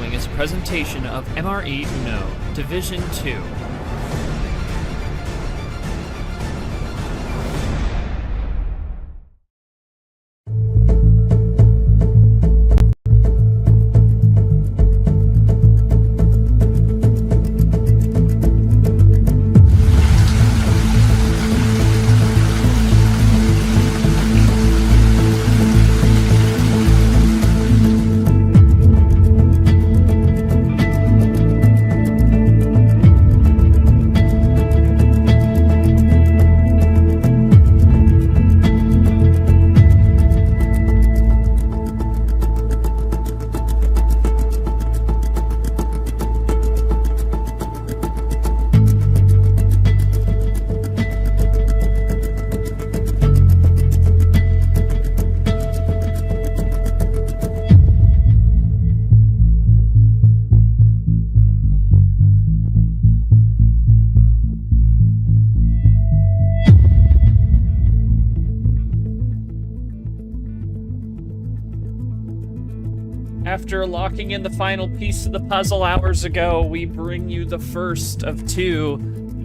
following is a presentation of MRE Uno, Division 2. After locking in the final piece of the puzzle hours ago, we bring you the first of two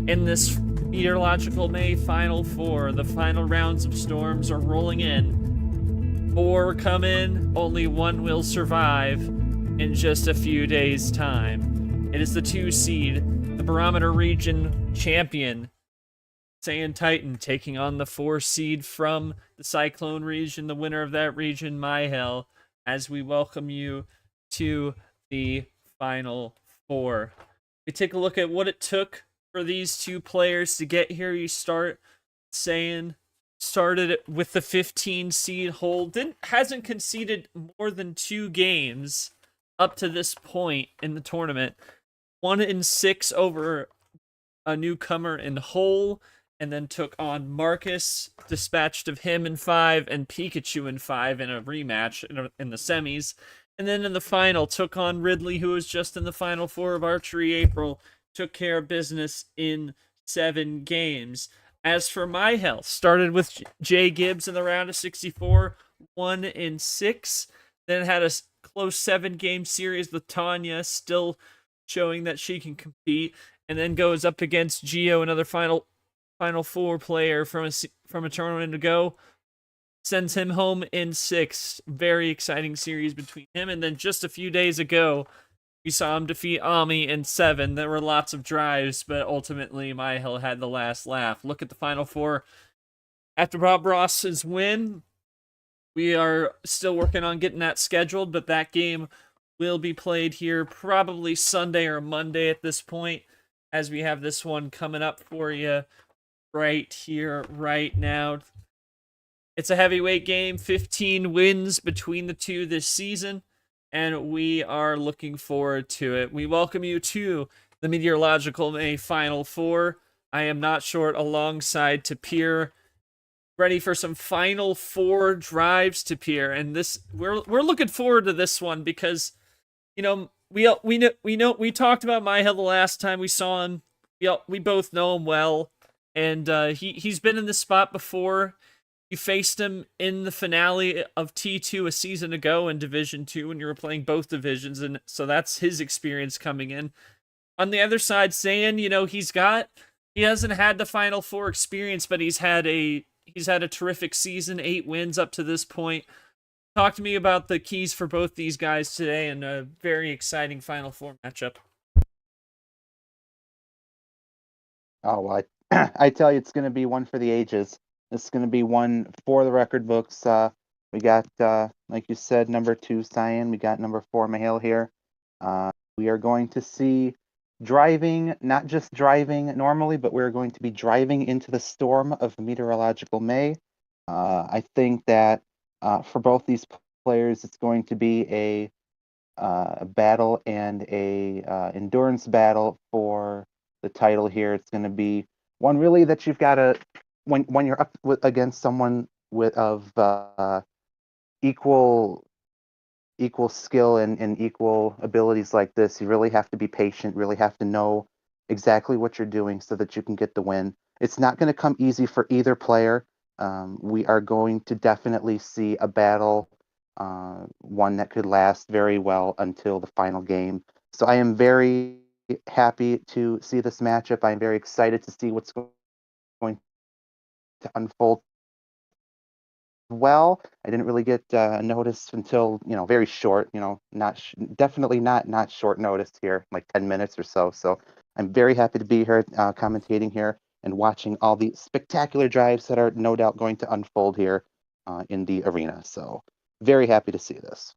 in this Meteorological May Final Four. The final rounds of storms are rolling in. 4 come in, only 1 will survive in just a few days' time. It is the 2 seed, the Barometer Region champion, Saiyan Titan, taking on the 4 seed from the Cyclone region, the winner of that region, Mihael, as we welcome you to the Final Four. We take a look at what it took for these two players to get here. You start saying started with the 15 seed hold, hasn't conceded more than 2 games up to this point in the tournament. 1-6 over a newcomer in Hull, and then took on Marcus, dispatched of him in 5, and Pikachu in 5 in a rematch in the semis. And then in the final, took on Ridley, who was just in the Final Four of Archery April, took care of business in 7 games. As for Mihael, started with Jay Gibbs in the round of 64, 1-6, then had a close 7-game series with Tanya, still showing that she can compete, and then goes up against Gio, another Final Four player from a tournament ago, sends him home in 6. Very exciting series between him. And then just a few days ago, we saw him defeat Ami in 7. There were lots of drives, but ultimately Mihael had the last laugh. Look at the Final Four. After Bob Ross's win, we are still working on getting that scheduled, but that game will be played here probably Sunday or Monday at this point, as we have this one coming up for you right here, right now. It's a heavyweight game, 15 wins between the two this season, and we are looking forward to it. We welcome you to the Meteorological May Final Four. I am not short alongside Tapir, ready for some Final Four drives, Tapir, and this we're looking forward to this one because, you know, we talked about Mihael the last time we saw him. We both know him well. And he's been in this spot before. You faced him in the finale of T2 a season ago in Division 2 when you were playing both divisions, and so that's his experience coming in. On the other side, Saiyan, he hasn't had the Final Four experience, but he's had a terrific season, 8 wins up to this point. Talk to me about the keys for both these guys today and a very exciting Final Four matchup. Oh, well, I tell you, it's going to be one for the ages. It's going to be one for the record books. We got, like you said, number 2, Saiyan. We got number 4, Mihael here. We are going to see driving, not just driving normally, but we're going to be driving into the storm of Meteorological May. I think that for both these players, it's going to be a battle and a endurance battle for the title here. It's going to be one really that you've got to, when you're up against someone of equal skill and equal abilities like this, you really have to be patient, really have to know exactly what you're doing so that you can get the win. It's not going to come easy for either player. We are going to definitely see a battle one that could last very well until the final game. So I am very happy to see this matchup. I'm very excited to see what's going to unfold well. I didn't really get notice until very short. Not definitely not short notice here, like 10 minutes or so. So I'm very happy to be here, commentating here and watching all the spectacular drives that are no doubt going to unfold here in the arena. So very happy to see this.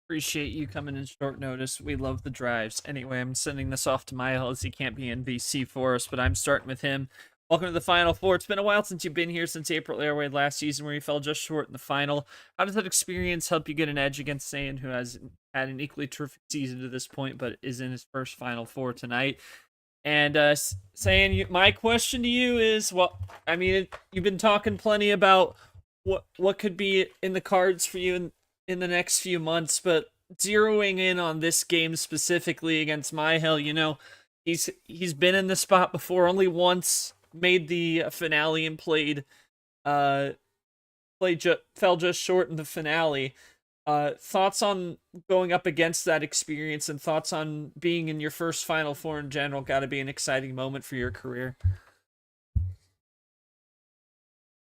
Appreciate you coming in short notice. We love the drives. Anyway, I'm sending this off to Mihael as he can't be in VC for us, but I'm starting with him. Welcome to the Final Four. It's been a while since you've been here, since April Airway last season where you fell just short in the final. How does that experience help you get an edge against Saiyan, who has had an equally terrific season to this point, but is in his first Final Four tonight? And Saiyan, my question to you is, well, I mean, you've been talking plenty about what could be in the cards for you in the next few months, but zeroing in on this game specifically against Mihael, he's been in this spot before, only once made the finale and fell just short in the finale. Thoughts on going up against that experience and thoughts on being in your first Final Four in general? Got to be an exciting moment for your career.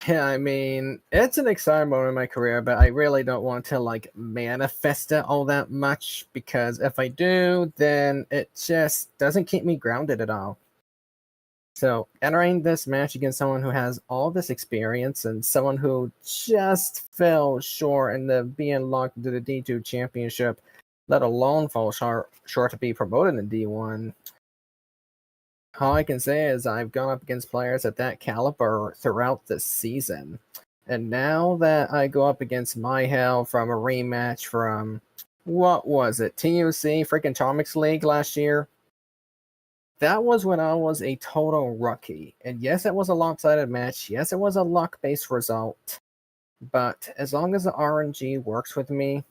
Yeah, I mean, it's an exciting moment in my career, but I really don't want to manifest it all that much because if I do, then it just doesn't keep me grounded at all. So entering this match against someone who has all this experience and someone who just fell short in the being locked into the D2 championship, let alone fall short to be promoted in D1. All I can say is I've gone up against players at that caliber throughout the season. And now that I go up against Mihael from a rematch from, what was it, TUC, freaking Atomics League last year? That was when I was a total rookie. And yes, it was a lopsided match. Yes, it was a luck-based result. But as long as the RNG works with me,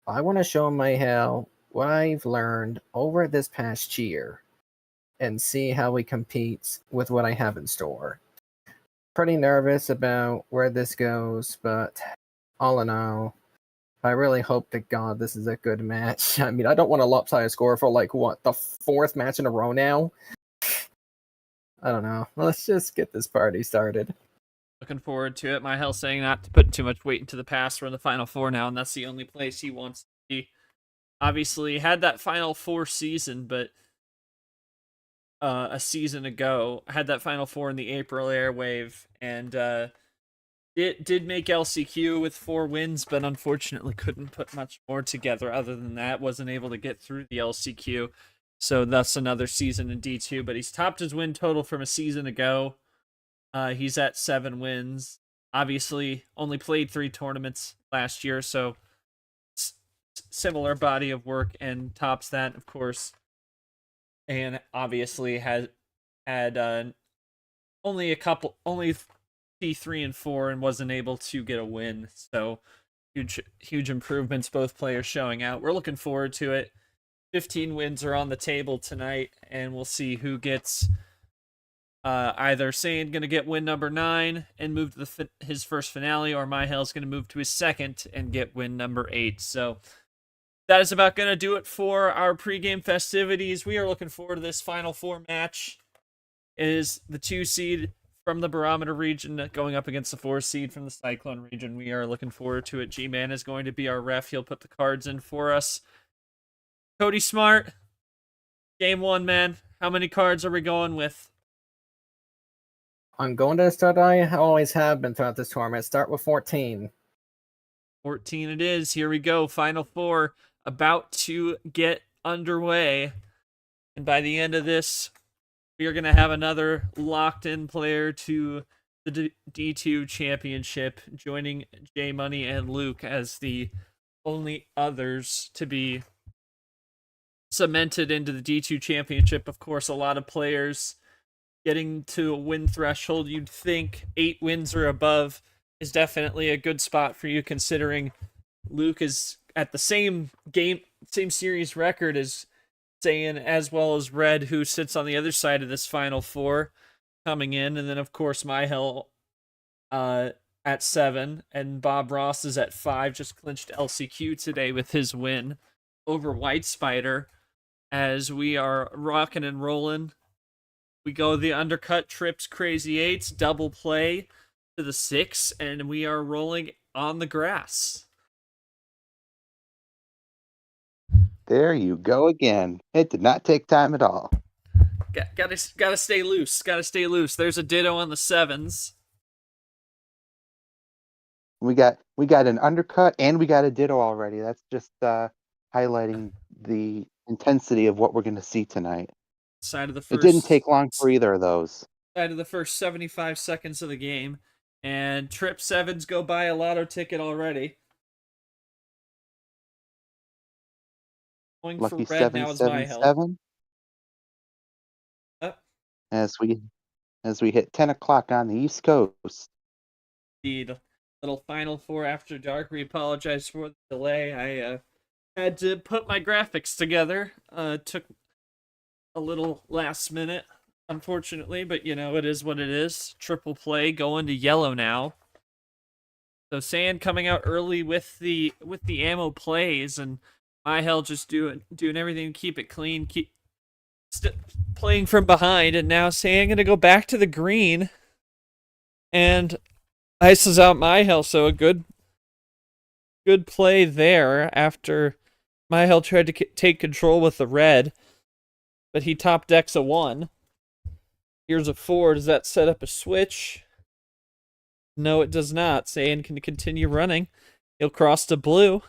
I want to show Mihael what I've learned over this past year and see how he competes with what I have in store. Pretty nervous about where this goes, but all in all, I really hope to God this is a good match. I mean, I don't want a lopsided score for the fourth match in a row now? I don't know. Let's just get this party started. Looking forward to it. Mihael saying not to put too much weight into the past. We're in the Final Four now, and that's the only place he wants to be. Obviously, had that Final Four season, but a season ago, had that Final Four in the April airwave, and it did make LCQ with 4 wins, but unfortunately couldn't put much more together other than that. Wasn't able to get through the LCQ, so that's another season in D2, but he's topped his win total from a season ago. He's at 7 wins. Obviously, only played 3 tournaments last year, so similar body of work, and tops that, of course. And obviously had only P3 and 4 and wasn't able to get a win. So huge improvements, both players showing out. We're looking forward to it. 15 wins are on the table tonight, and we'll see who gets either Saiyan going to get win number 9 and move to his first finale, or Mihael's going to move to his second and get win number 8. So that is about going to do it for our pregame festivities. We are looking forward to this Final Four match. It is the 2 seed from the Barometer region going up against the 4 seed from the Cyclone region. We are looking forward to it. G-Man is going to be our ref. He'll put the cards in for us. Cody Smart, game 1, man. How many cards are we going with? I'm going to start. I always have been throughout this tournament. Start with 14. 14 it is. Here we go. Final Four about to get underway. And by the end of this, we are going to have another locked-in player to the D2 championship, joining J Money and Luke as the only others to be cemented into the D2 championship. Of course, a lot of players getting to a win threshold. You'd think 8 wins or above is definitely a good spot for you, considering Luke is at the same series record as Saiyan, as well as Red, who sits on the other side of this Final Four coming in. And then, of course, Mihael at 7, and Bob Ross is at 5. Just clinched LCQ today with his win over White Spider. As we are rocking and rolling, we go the undercut, trips, crazy eights, double play to the 6, and we are rolling on the grass. There you go again. It did not take time at all. Gotta stay loose. Gotta stay loose. There's a ditto on the 7s. We got an undercut and we got a ditto already. That's just highlighting the intensity of what we're going to see tonight. Side of the It first. didn't take long for either of those. Side of the first 75 seconds of the game, and trip 7s go buy a lotto ticket already. Going Lucky for red now is Mihael. 777. As we hit 10 o'clock on the East Coast. Indeed. Little Final Four after dark. We apologize for the delay. I had to put my graphics together. Took a little last minute, unfortunately, but it is what it is. Triple play going to yellow now. So Saiyan coming out early with the ammo plays, and Mihael just doing everything to keep it clean, keep playing from behind, and now Saiyan gonna go back to the green and ices out Mihael. So a good play there after Mihael tried to take control with the red, but he top decks a 1. Here's a 4. Does that set up a switch? No, it does not. Saiyan can continue running. He'll cross to blue.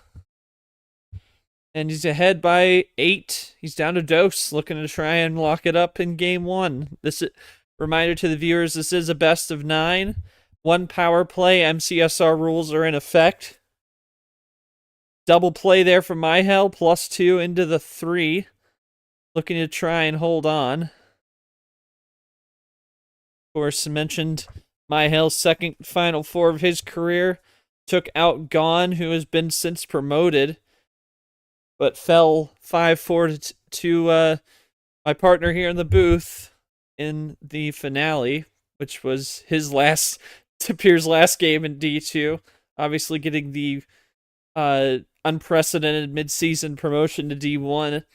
And he's ahead by 8. He's down to dose, looking to try and lock it up in game 1. This is reminder to the viewers, this is a best of 9. 1 power play. MCSR rules are in effect. Double play there for Mihael, +2 into the 3. Looking to try and hold on. Of course, mentioned Mihael's second Final Four of his career. Took out Gone, who has been since promoted, but fell 5-4 to my partner here in the booth in the finale, which was his Tapir's last game in D2. Obviously getting the unprecedented mid-season promotion to D1,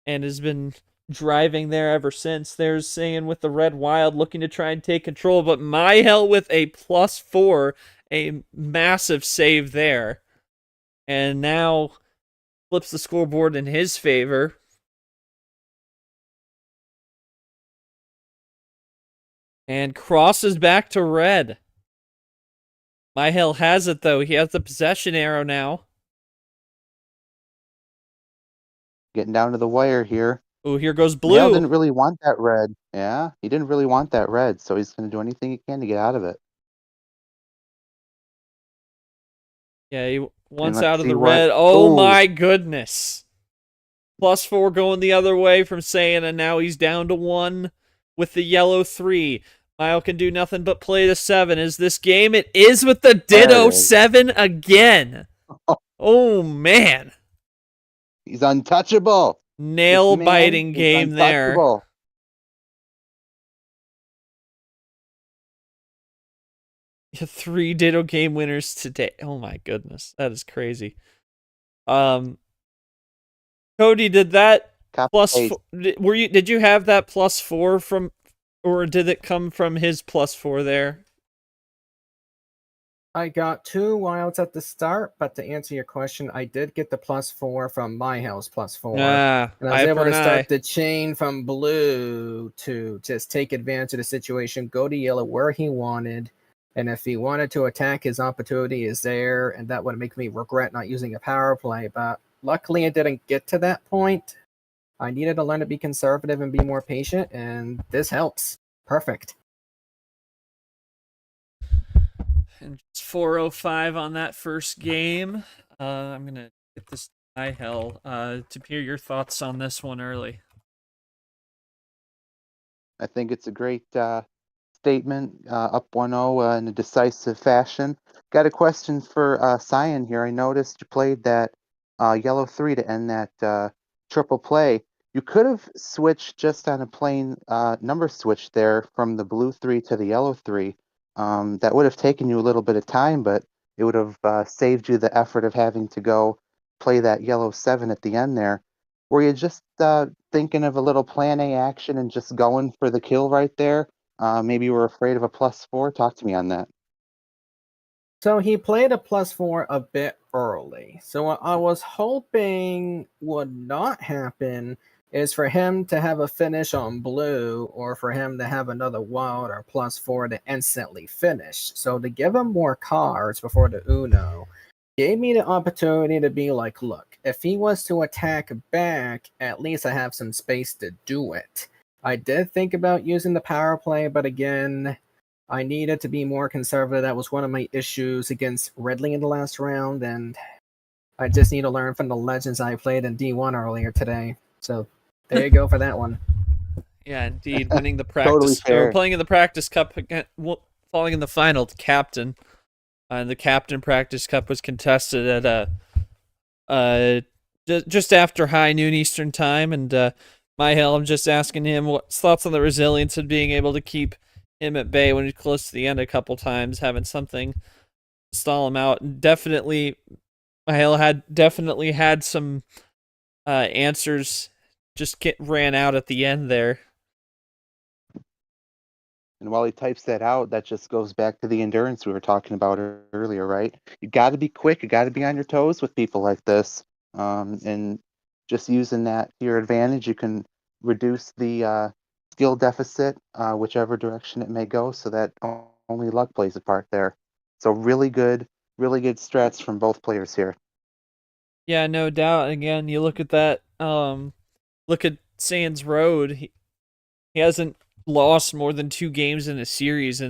and has been driving there ever since. There's Saiyan with the red wild, looking to try and take control, but Mihael with a +4, a massive save there, and now flips the scoreboard in his favor. And crosses back to red. Mihael has it, though. He has the possession arrow now. Getting down to the wire here. Oh, here goes blue. Mihael didn't really want that red. Yeah, he didn't really want that red, so he's going to do anything he can to get out of it. Yeah, he wants out of the red. Oh my goodness. +4 going the other way from Saiyan, and now he's down to 1 with the yellow 3. Mihael can do nothing but play the 7. Is this game? It is with the ditto 7 again. Oh, man. He's untouchable. Nail-biting game there. Yeah, 3 ditto game winners today. Oh my goodness, that is crazy. Cody, did that +4? Did you have that +4 from, or did it come from his +4 there? I got 2 wilds at the start, but to answer your question, I did get the +4 from Mihael's +4. And I was able to start the chain from blue to just take advantage of the situation, go to yellow where he wanted, and if he wanted to attack, his opportunity is there, and that would make me regret not using a power play. But luckily, it didn't get to that point. I needed to learn to be conservative and be more patient, and this helps. Perfect. And it's 4:05 on that first game. I'm going to get this to Mihael. Tapir, your thoughts on this one early? I think it's a great statement, up 1-0 in a decisive fashion. Got a question for Saiyan here. I noticed you played that yellow 3 to end that triple play. You could have switched just on a plain number switch there from the blue 3 to the yellow 3. that would have taken you a little bit of time, but it would have saved you the effort of having to go play that yellow 7 at the end there. Were you just thinking of a little plan A action and just going for the kill right there? Maybe you were afraid of a +4? Talk to me on that. So he played a +4 a bit early. So what I was hoping would not happen is for him to have a finish on blue, or for him to have another wild or +4 to instantly finish. So to give him more cards before the Uno gave me the opportunity to be like, look, if he was to attack back, at least I have some space to do it. I did think about using the power play, but again, I needed to be more conservative. That was one of my issues against Ridley in the last round, and I just need to learn from the legends I played in D1 earlier today. So there you go for that one. Yeah, indeed, winning the Totally practice, or fair. playing in the practice cup, falling in the final to captain, and the captain practice cup was contested at just after high noon Eastern time, and Mihael, I'm just asking him what's thoughts on the resilience of being able to keep him at bay when he's close to the end a couple times, having something stall him out. And definitely, Mihael had some answers, just ran out at the end there. And while he types that out, that just goes back to the endurance we were talking about earlier, right? You got to be quick. You got to be on your toes with people like this. And just using that to your advantage, you can reduce the skill deficit, whichever direction it may go, so that only luck plays a part there. So really good strats from both players here. Yeah, no doubt. Again, you look at that. Look at Saiyan's road. He hasn't lost more than 2 games in a series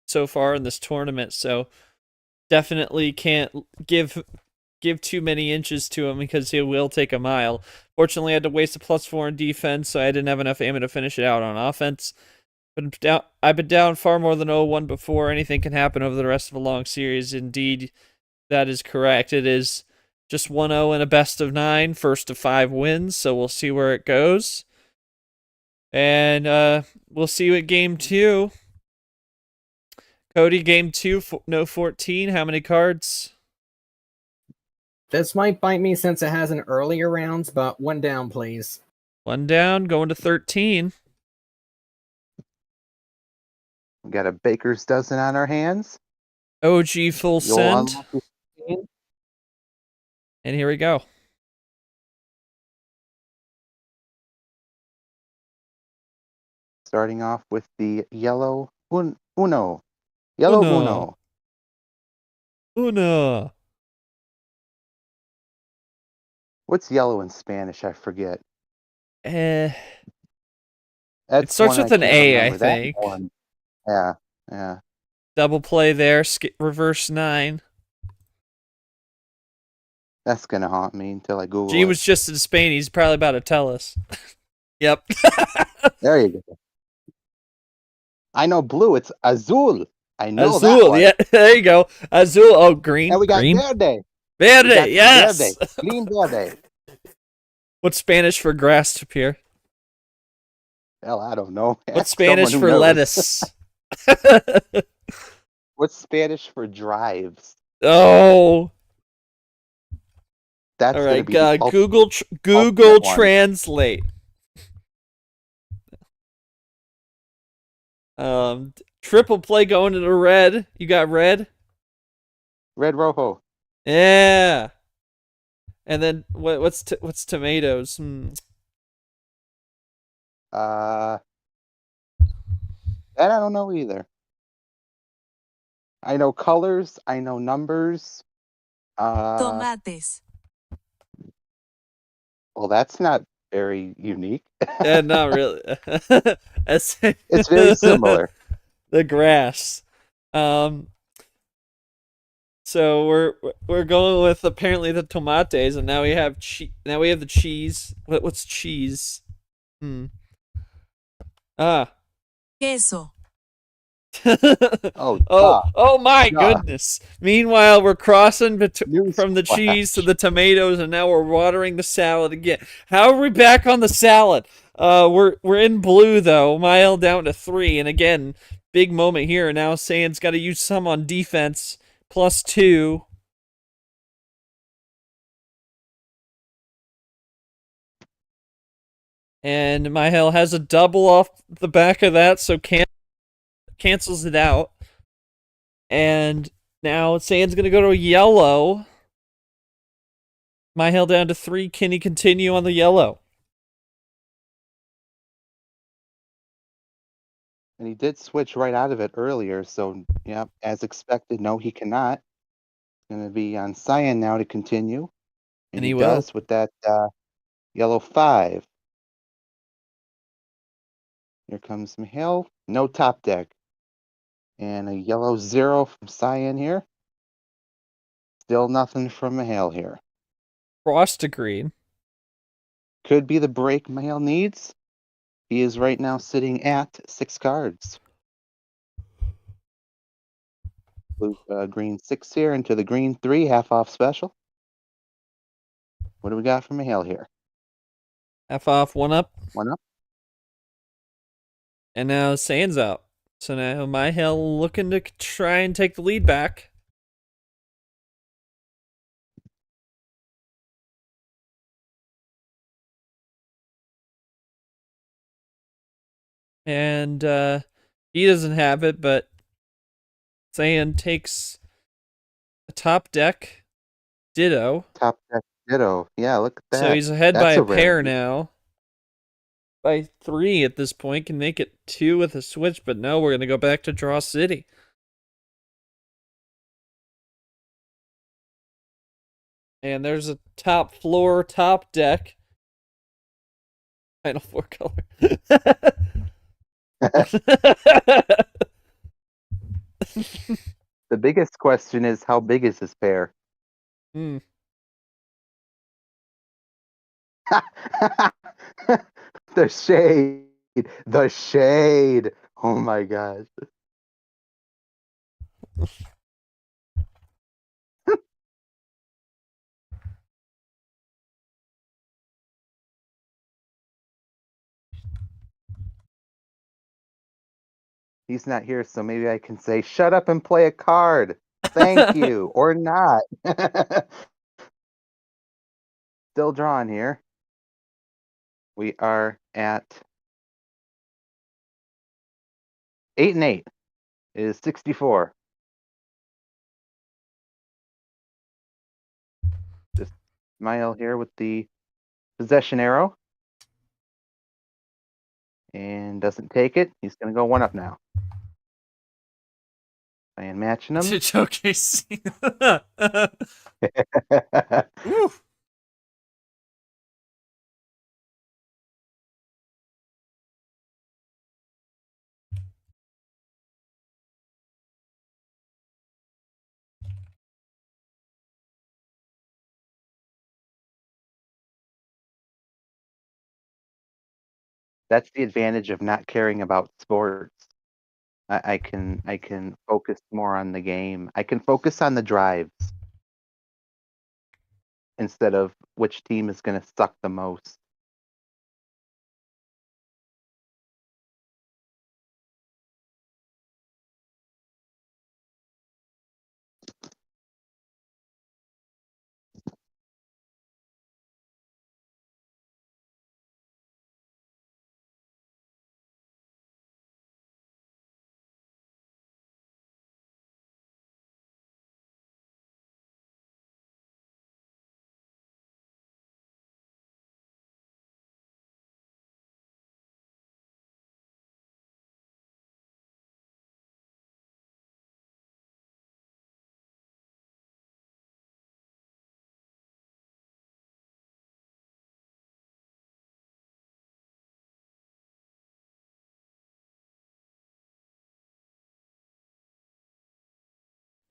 so far in this tournament. So definitely can't give too many inches to him, because he will take a mile. Fortunately, I had to waste a +4 in defense, so I didn't have enough ammo to finish it out on offense. But I've been down far more than 0-1 before. Anything can happen over the rest of a long series. Indeed, that is correct. It is just 1-0 in a best of 9, first of 5 wins, so we'll see where it goes. And we'll see you at game 2. Cody, game 2, no 14. How many cards? This might bite me since it has an earlier rounds, but 1 down, please. 1 down, going to 13. We got a baker's dozen on our hands. OG full send. Unlucky. And here we go. Starting off with the yellow Uno. Yellow Uno. Uno. What's yellow in Spanish? I forget. It That's starts one with an can't A, I remember. That think. one. Yeah. Double play there. Reverse 9. That's gonna haunt me until I Google G it. was just in Spain. He's probably about to tell us. Yep. There you go. I know blue. It's azul. I know that Azul. one. Yeah, there you go. Azul. Oh, green. And we got green. verde. Verde. Yes. Verde. Green verde. What's Spanish for grass up here? Hell, I don't know. What's Ask someone Spanish who for knows. lettuce? What's Spanish for drives? Oh. That's All gonna right. be the Google ultimate one. Translate. Triple play going to the red. You got red? Red rojo. Yeah. And then what's tomatoes? That I don't know either. I know colors. I know numbers. Tomates. Well, that's not very unique. Yeah, not really. It's very similar. The grass. So we're going with apparently the tomates, and now we have Now we have the cheese. What's cheese? Queso. Oh my goodness. Meanwhile, we're crossing from the Newsflash. cheese to the tomatoes, and now we're watering the salad again. How are we back on the salad? We're in blue though. Mile down to 3, and again, big moment here. Now Saiyan's got to use some on defense. +2. And Mihael has a double off the back of that, so cancels it out. And now Saiyan's going to go to a yellow. Mihael down to 3. Can he continue on the yellow? And he did switch right out of it earlier, so yeah, as expected, no, he cannot. Going to be on Saiyan now to continue. And he he does with that yellow 5. Here comes Mihail. No top deck. And a yellow 0 from Saiyan here. Still nothing from Mihail here. Cross to green. Could be the break Mihail needs. He is right now sitting at 6 cards. Blue, green 6 here into the green 3, half off special. What do we got from Mihail here? Half off, 1 up. 1 up. And now Saiyan's out. So now Mihail looking to try and take the lead back. And he doesn't have it, but Saiyan takes a top deck. Ditto. Top deck ditto. Yeah, look at that. So he's ahead That's by a rarity. pair now. By 3 at this point. Can make it 2 with a switch, but no, we're going to go back to Draw City. And there's a top floor, top deck. Final 4 color. The biggest question is, how big is this pair? Hmm. The shade. The shade. Oh my gosh. He's not here, so maybe I can say, shut up and play a card. Thank you. Or not. Still drawing here. We are at 8 and 8. It is 64. Just Mihail here with the possession arrow. And doesn't take it. He's going to go 1 up now. And matching him. To showcasing. Woo. That's the advantage of not caring about sports. I can focus more on the game. I can focus on the drives instead of which team is going to suck the most.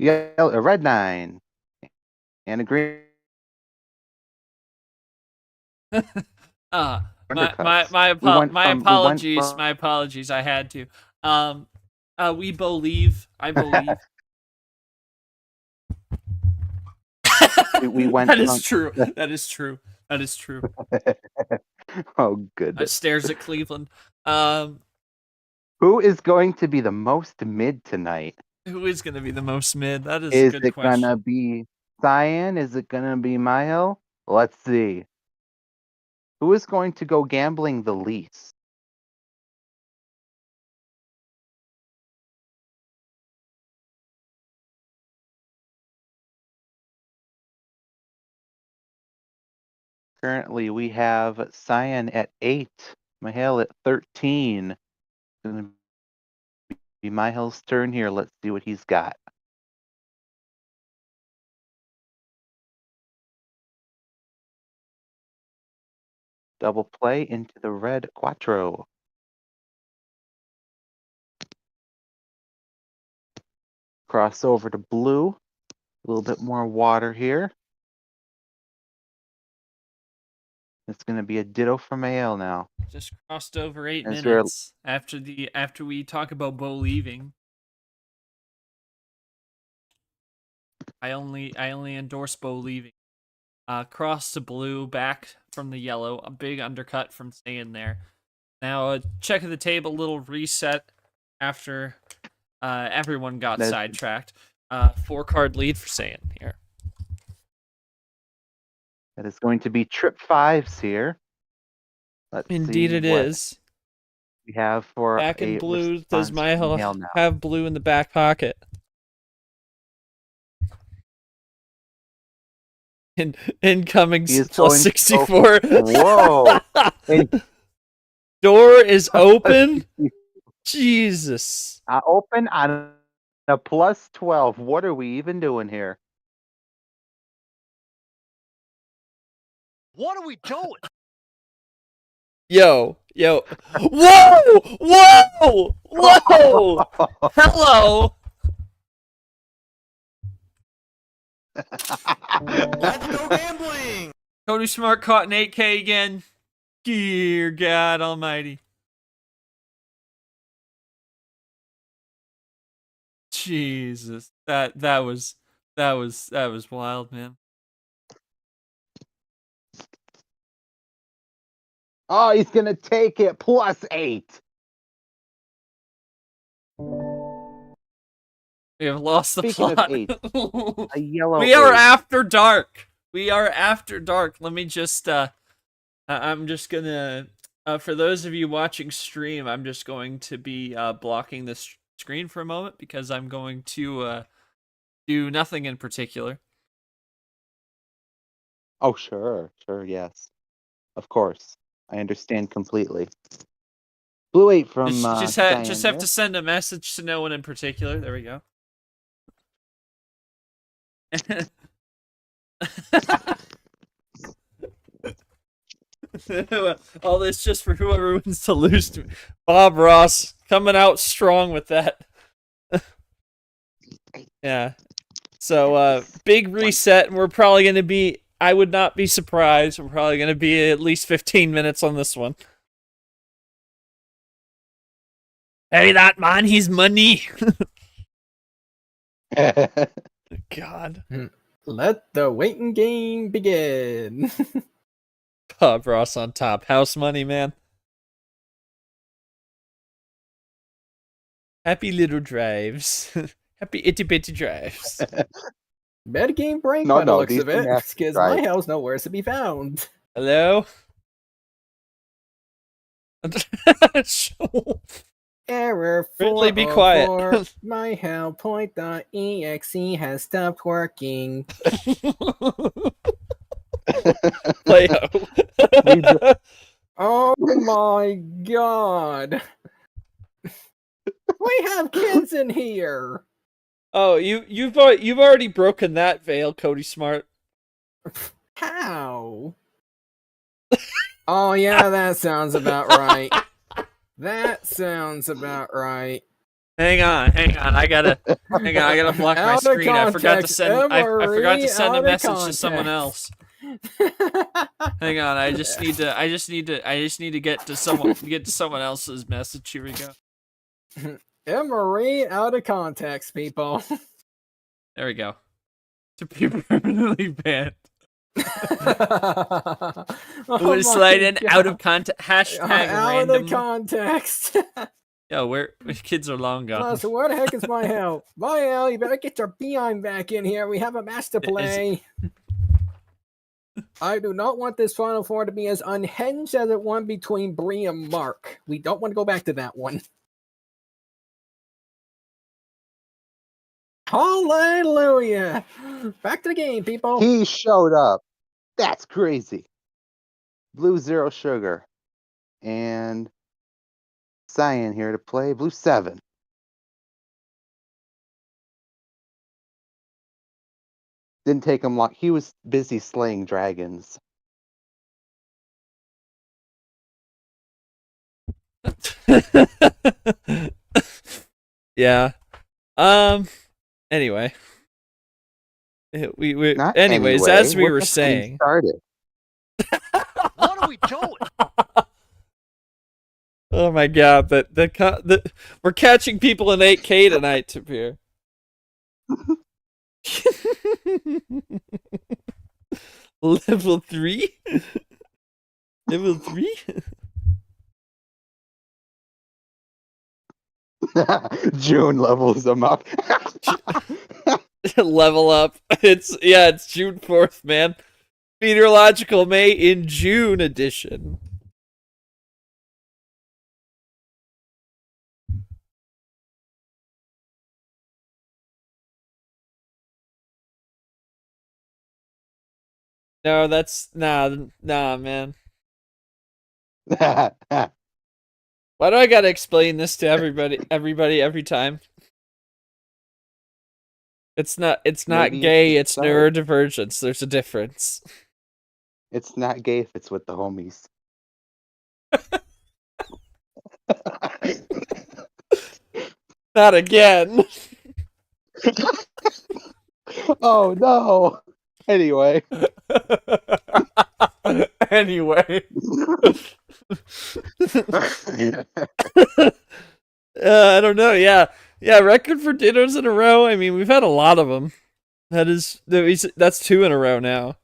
A red 9 and a green. My Undercuts. apologies. My apologies. I had to. We believe. I believe. We went. That is true. That is true. That is true. Oh goodness. Stares at Cleveland. Who is going to be the most mid tonight? Who is going to be the most mid? That is a Is good it question. gonna be Saiyan? Is it gonna be Mihael? Let's see. Who is going to go gambling the least? Currently, we have Saiyan at 8, Mihael at 13. It's gonna be Mihael's turn here. Let's see what he's got. Double play into the red quattro. Cross over to blue. A little bit more water here. It's going to be a ditto for Mihael now. Just crossed over 8 As we're- minutes after we talk about Bo leaving. I only endorse Bo leaving. Cross to blue, back from the yellow, a big undercut from Saiyan there. Now check of the table, little reset after everyone got That's- sidetracked. 4-card lead for Saiyan here. That is going to be trip 5s here. Let's Indeed see it what is. we have for Back in a blue, does response from Mihael now. have blue in the back pocket? Incoming He is plus going to go- 64. Whoa! And- Door is open. Jesus. Open on a plus 12. What are we even doing here? What are we doing? Yo. Whoa! Whoa! Hello! Let's go gambling! Cody Smart caught an 8K again. Dear God Almighty. Jesus. That was wild, man. Oh, he's going to take it. Plus 8. We have lost the Speaking of plot. 8, a yellow We are 8. after dark. We are after dark. Let me just I'm just gonna for those of you watching stream, I'm just going to be blocking this screen for a moment because I'm going to do nothing in particular. Oh, sure, yes. Of course. I understand completely. Blue 8 from Just Saiyan have here. to send a message to no one in particular. There we go. All this just for whoever wins to lose to me. Bob Ross coming out strong with that. Yeah. So big reset, and we're probably gonna be, I would not be surprised, we're probably gonna be at least 15 minutes on this one. Hey that man, he's money. God. Let the waiting game begin. Bob Ross on top. House money, man. Happy little drives. Happy itty bitty drives. Better game break No, by the no, looks these of it, are nasty because my drives. house nowhere to be found. Hello? Error Brittany, be quiet. 404. My hellpoint.exe has stopped working. Play Oh my god. We have kids in here. Oh, you've already broken that veil, Cody Smart. How? Oh yeah, that sounds about right. That sounds about right. Hang on. I gotta block my Out of screen. I forgot to context, send I forgot to send a Emery, out of message to someone else. Hang on, I just need to get to someone else's message. Here we go. Emery out of context, people. There we go. To be permanently banned. Oh Who is my sliding out God. of context? Hashtag Out random. of context. Yo, where kids are long gone. So where the heck is Mihael? Mihael, you better get your behind back in here. We have a master play. I do not want this Final Four to be as unhinged as it was between Bree and Mark. We don't want to go back to that one. Hallelujah! Back to the game, people. He showed up. That's crazy. Blue 0 sugar. And Saiyan here to play blue 7. Didn't take him long. He was busy slaying dragons. Yeah. Anyway. We Not anyways, anyway, as we we're were just getting saying. started. What are we doing? Oh my god, we're catching people in 8K tonight, Tapir. Level 3? Level 3? June levels them up. Level up. It's June 4th, man. Meteorological May in June edition. No, that's nah, man. Why do I gotta explain this to everybody every time? It's not Maybe gay, it's start. neurodivergence. There's a difference. It's not gay if it's with the homies. Not again. Oh no. Anyway. Anyway. I don't know. Yeah, record for dittos in a row. I mean, we've had a lot of them. That's 2 in a row now,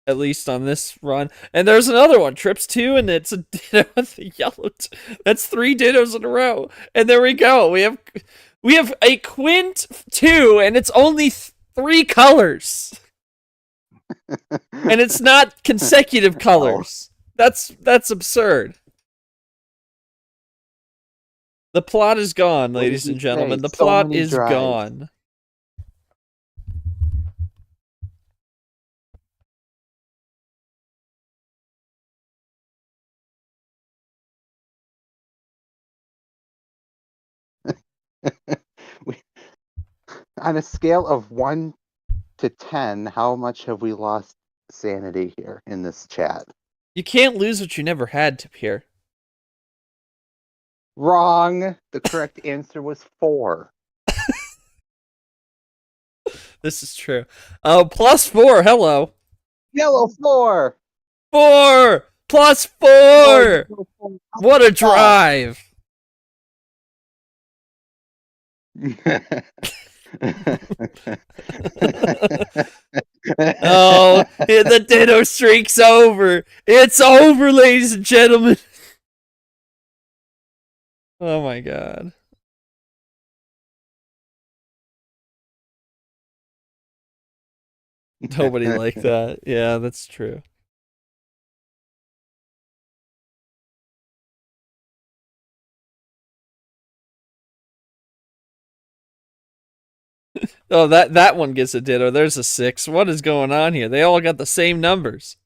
at least on this run. And there's another one, Trips 2, and it's a ditto with the yellow. That's 3 dittos in a row. And there we go. We have a Quint 2, and it's only 3 colors. And it's not consecutive colors. That's absurd. The plot is gone, ladies and gentlemen. The plot is gone. On a scale of 1 to 10, how much have we lost sanity here in this chat? You can't lose what you never had, Tapir. Wrong. The correct answer was 4. This is true. Oh, +4. Hello. Yellow 4. 4 +4. What a drive. Oh, the ditto streak's over. It's over, ladies and gentlemen. Oh my god. Nobody like that. Yeah, that's true. Oh, that one gets a ditto. There's a 6. What is going on here? They all got the same numbers.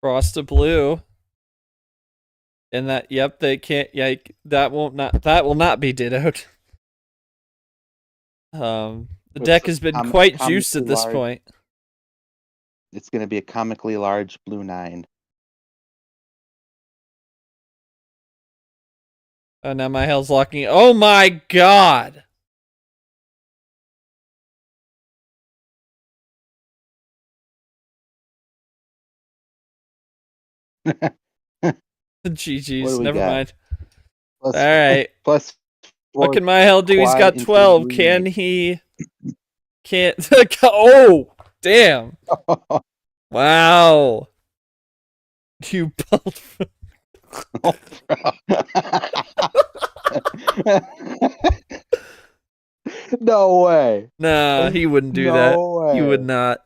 Frosted blue. And that, yep, they can't. Yeah, that will not be dittoed. The deck has been quite juiced at this point. It's going to be a comically large blue 9. Oh, now Mihael's locking. Oh my god! What GG's. do we Never got? mind. Plus, All right. plus What 4 can Mihael do? He's quad got into 12. green Can light. he? Can't. Oh, damn. Wow. You pulled. Oh, no way. Nah, he wouldn't do No that. way. He would not.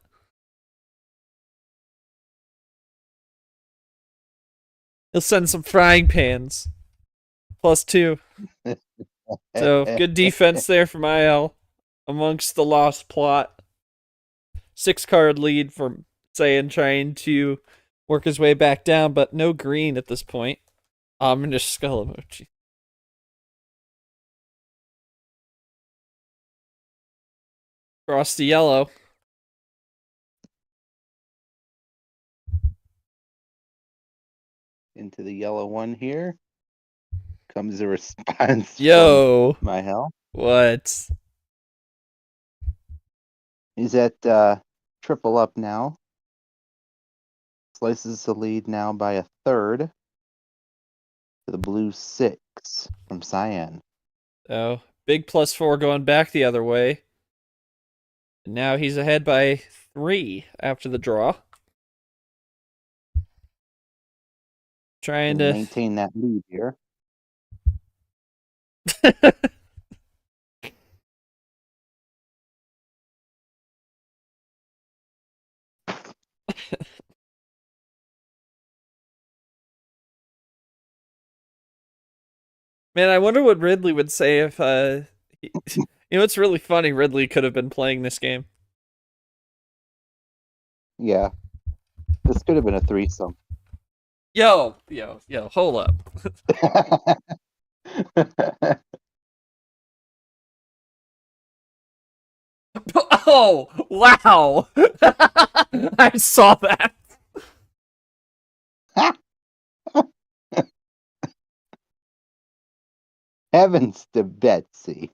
He'll send some frying pans. +2. So, good defense there for Mihael amongst the lost plot. 6-card lead for Saiyan trying to work his way back down, but no green at this point. Ominous skull emoji. Cross the yellow. Into the yellow one here comes a response Yo. from Mihael. What? He's at triple up now. Slices the lead now by a third to the blue 6 from Saiyan. So, big +4 going back the other way. And now he's ahead by 3 after the draw. Trying to maintain that lead here. Man, I wonder what Ridley would say if you know, it's really funny. Ridley could have been playing this game. Yeah. This could have been a threesome. Yo, hold up. Oh, wow. I saw that. Heavens to Betsy.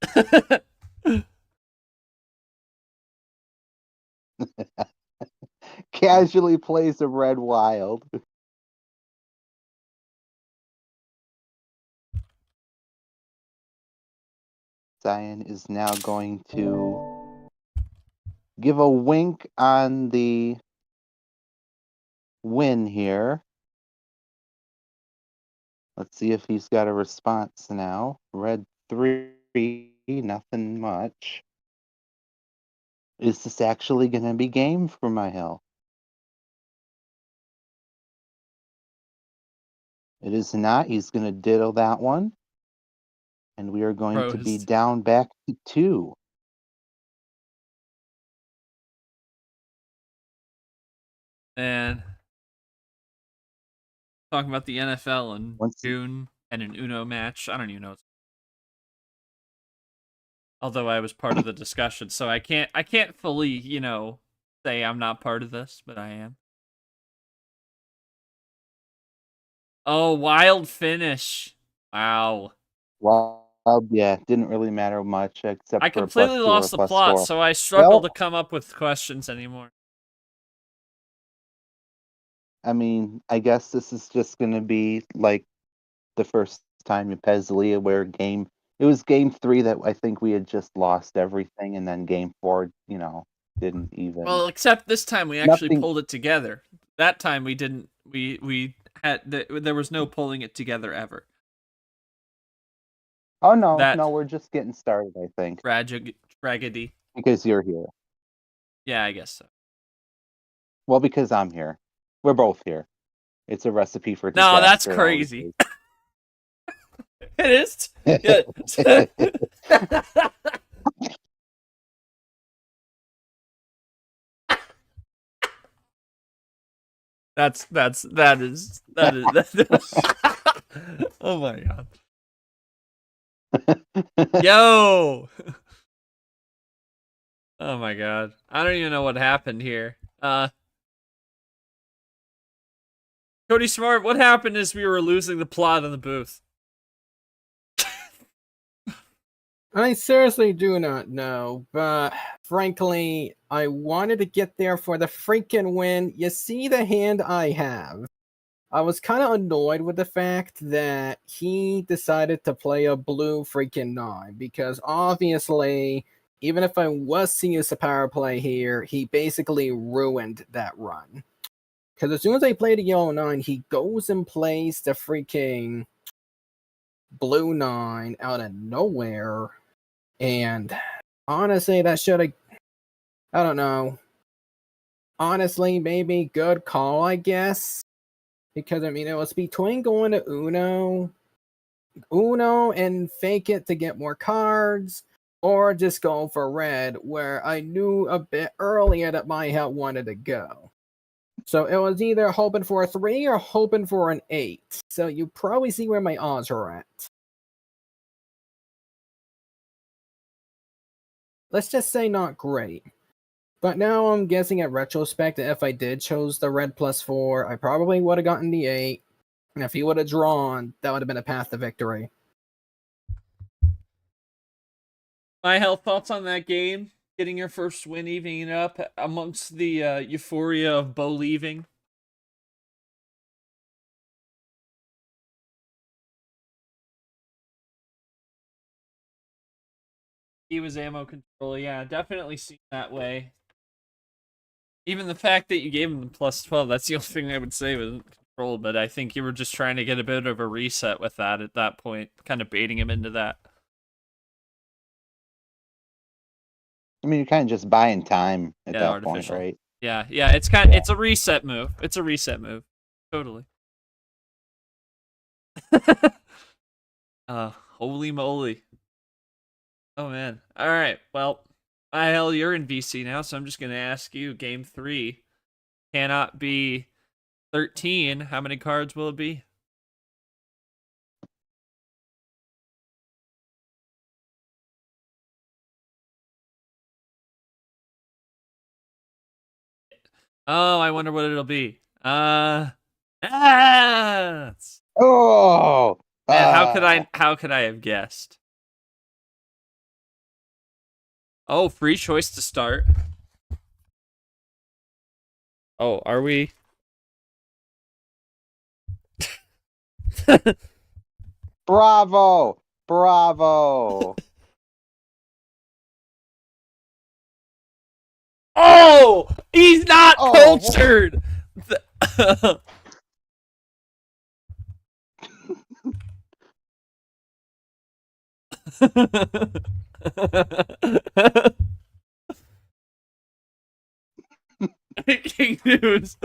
Casually plays a red wild. Saiyan is now going to give a wink on the win here. Let's see if he's got a response now. Red 3, nothing much. Is this actually going to be game for Mihael? It is not. He's going to diddle that one. And we are going to be Rose. down back to 2. And talking about the NFL in June and an Uno match. I don't even know. Although I was part of the discussion, so I can't fully, you know, say I'm not part of this, but I am. Oh, wild finish. Wow. Well, yeah, didn't really matter much except I for completely a +2 lost or the plot, +4. so I struggle Well, to come up with questions anymore. I mean, I guess this is just going to be like the first time in Pezlia where it was game 3 that I think we had just lost everything, and then game 4, you know, didn't even. Well, except this time we actually Nothing- pulled it together. That time we didn't. We had there was no pulling it together ever. Oh no, that- no, we're just getting started, I think, Tragedy. because you're here. Yeah, I guess so. Well, because I'm here. We're both here. It's a recipe for No, that's disaster, it always crazy. is. It is. Yeah. that is. Oh my god. Yo. Oh my god. I don't even know what happened here. Cody Smart, what happened is we were losing the plot in the booth. I seriously do not know, but frankly, I wanted to get there for the freaking win. You see the hand I have. I was kind of annoyed with the fact that he decided to play a blue freaking 9 because obviously, even if I was to use the power play here, he basically ruined that run. Because as soon as I play the yellow 9, he goes and plays the freaking blue 9 out of nowhere. And honestly, that should have, I don't know. Honestly, maybe good call, I guess. Because, I mean, it was between going to Uno and fake it to get more cards, or just go for red, where I knew a bit earlier that Mihael wanted to go. So it was either hoping for a 3 or hoping for an 8. So you probably see where my odds are at. Let's just say not great. But now I'm guessing at retrospect that if I did chose the red +4, I probably would have gotten the 8. And if he would have drawn, that would have been a path to victory. Mihael, thoughts on that game? Getting your first win, evening it up amongst the euphoria of Bo leaving? He was ammo control, yeah, definitely seemed that way. Even the fact that you gave him the +12, that's the only thing I would say was control, but I think you were just trying to get a bit of a reset with that at that point, kind of baiting him into that. I mean, you're kind of just buying time at that point, artificial. right? Yeah, it's a reset move. It's a reset move. Totally. Holy moly. Oh man. All right. Well, Mihael, you're in VC now, so I'm just gonna ask you. Game 3 cannot be 13. How many cards will it be? Oh, I wonder what it'll be. Oh, Man, how could I have guessed? Oh, free choice to start. Oh, are we? bravo, bravo. Oh, he's not cultured. Breaking news.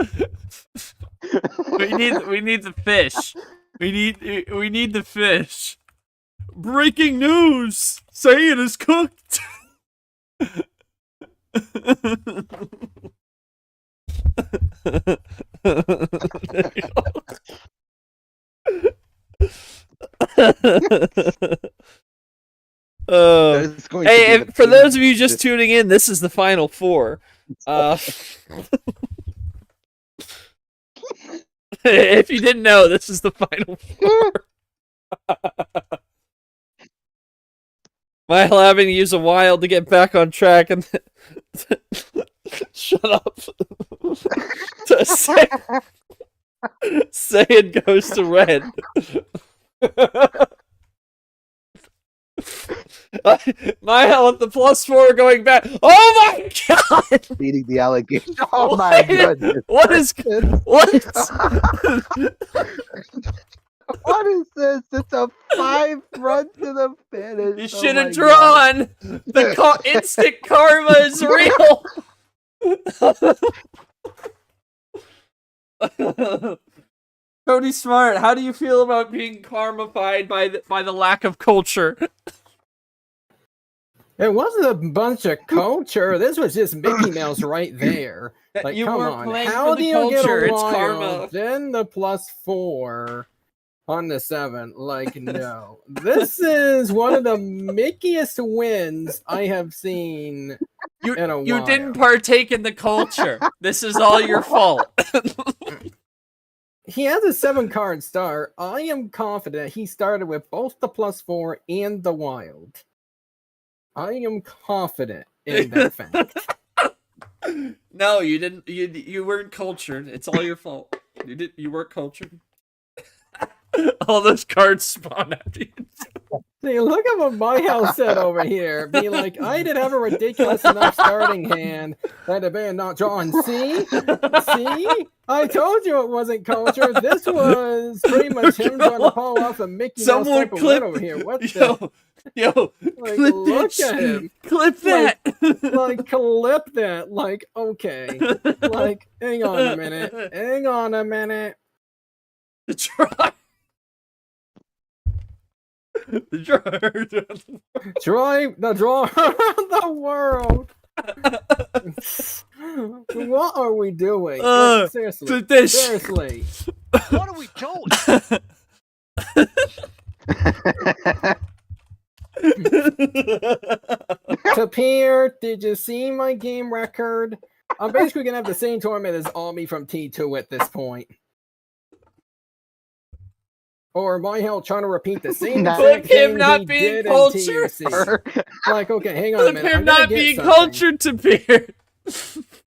we need the fish. We need the fish. Breaking news. Saiyan is cooked. Hey, for those of you just tuning in, this is the final 4. If you didn't know, this is the final 4. Mihael having to use a wild to get back on track and shut up. Saiyan goes to red. Mihael at the +4 going back. Oh my god! Beating the alligator. Oh my goodness. What? What is this? It's a 5 run to the finish. You should have drawn. The instant karma is real. Cody Smart, how do you feel about being karmified by the lack of culture? It wasn't a bunch of culture. This was just Mickey Mouse right there. Like, you come weren't on. playing How for do the you culture? get a It's wild, karma. then the +4 on the 7? Like, no. This is one of the Mickiest wins I have seen in a while. You didn't partake in the culture. This is all your fault. He has a 7-card start. I am confident he started with both the +4 and the wild. I am confident in that fact. No, you didn't. You weren't cultured. It's all your fault. You weren't cultured. All those cards spawn after you. See, look at what Mihael said over here. Be like, I did have a ridiculous enough starting hand that the band not drawn. See? See? I told you it wasn't culture. This was pretty much him trying to pull off a Mickey Mouse Someone type of clip win over here. What yo, yo, Like, clip look that at shit. him. Clip that. Like, clip that. Like, okay. Like, hang on a minute. Hang on a minute. The try. The drawer. Drive the draw around the world. What are we doing? Like, seriously. This. Seriously. What are we doing? Tapir, did you see my game record? I'm basically gonna have the same tournament as Ami from T2 at this point. Or Mihael trying to repeat the same exact Clip him thing not he being did in cultured. TUC. Like, okay, hang on a Clip minute. him I'm gonna not get being something. cultured to beer.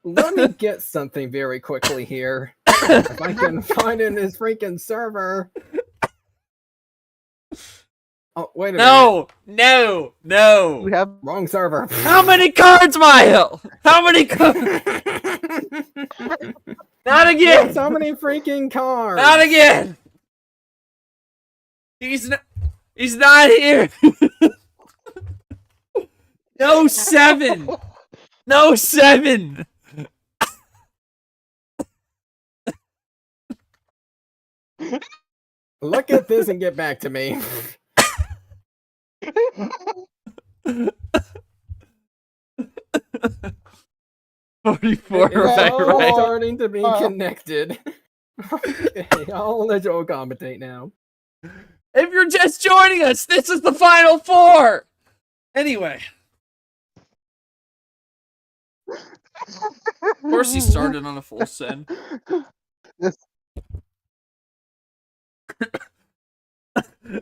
Let me get something very quickly here. If I can find it in this freaking server. Oh, wait a minute. No. We have Wrong server. How many cards, Mihael? How many cards? Not again. So many freaking cards. Not again. He's not here. No 7. No 7. Look at this and get back to me. 44, It's right, all right. starting to be connected. Okay, I'll let Joel commentate now. If you're just joining us, this is the final 4. Anyway. Of course he started on a full send.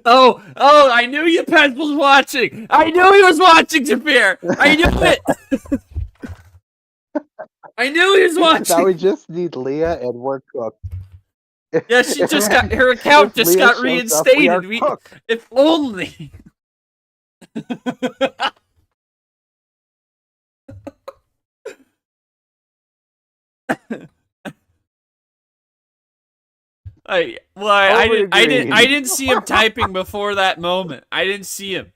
Oh, I knew you Pez was watching. I knew he was watching, Tapir. I knew it. I knew he was watching. Now we just need Leah and we're cooked. Yeah, she just got her account If just Leah got shows up, we are reinstated. cooked. If only. I didn't see him typing before that moment. I didn't see him.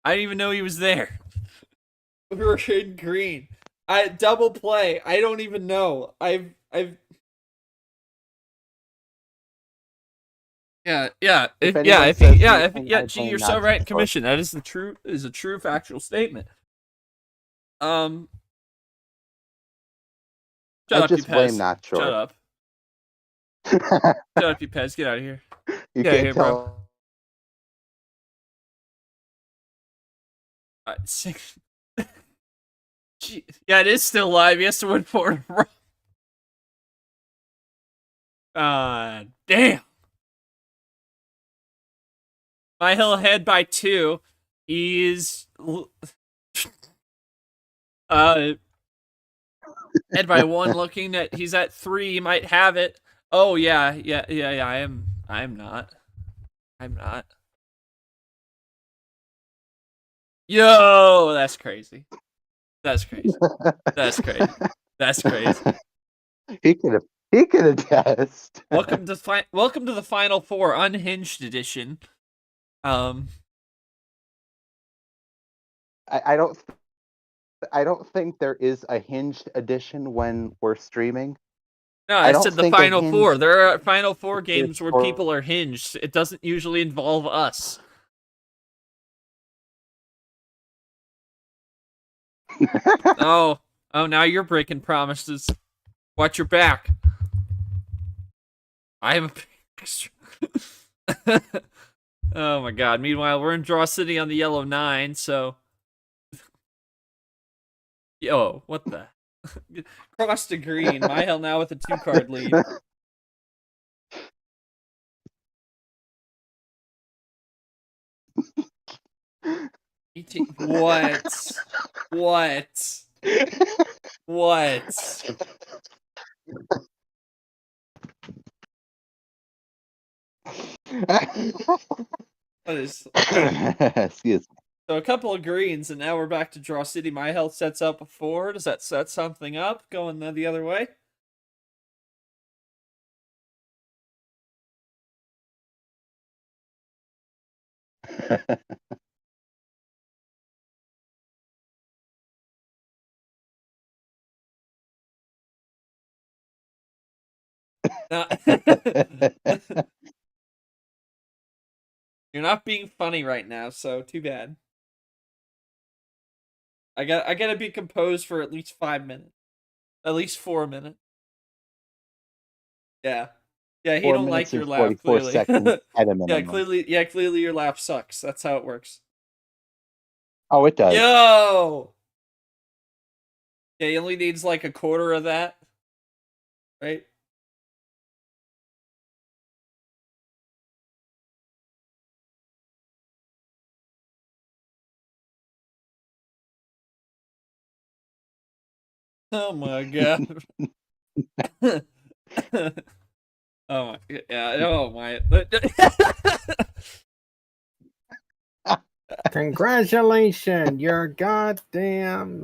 I didn't even know he was there. We were in green. I double play. I don't even know. I've Yeah. If anyone says anything, I Gee, blame you're so Nazi right, for it. Commission. That is a true factual statement. Shut I up, you just blame Pez. not sure. Shut up. Shut up, you Pez. Get out of here. You Get out of can't here, tell. bro. Six. Gee, yeah, it is still live. He has to win 4 in a row. Damn. Mihael ahead by 2. He's head by 1. Looking at he's at 3. He might have it. Oh yeah. I'm not. Yo, that's crazy. That's crazy. He could attest. Welcome to the Final 4 Unhinged edition. I don't think there is a hinged edition when we're streaming. No, I don't said the think a Final hinged 4. There are Final 4 games is where for- people are hinged. It doesn't usually involve us. Oh, now you're breaking promises. Watch your back. I am a Oh my god. Meanwhile, we're in Draw City on the yellow 9, so yo, what the cross to green. Mihael now with a 2-card lead. What? What is? Excuse me. So a couple of greens, and now we're back to draw city. My health sets up a 4. Does that set something up going the other way? No. You're not being funny right now, so too bad. I gotta be composed for at least 5 minutes. At least 4 minutes. Yeah. Yeah, he 4 don't like minutes your and laugh, 44 clearly. seconds at a Yeah, minimum. clearly your laugh sucks. That's how it works. Oh, it does. Yo! Yeah, he only needs like a quarter of that. Right? Oh my god. Oh my, yeah, oh my. Congratulations, you're goddamn.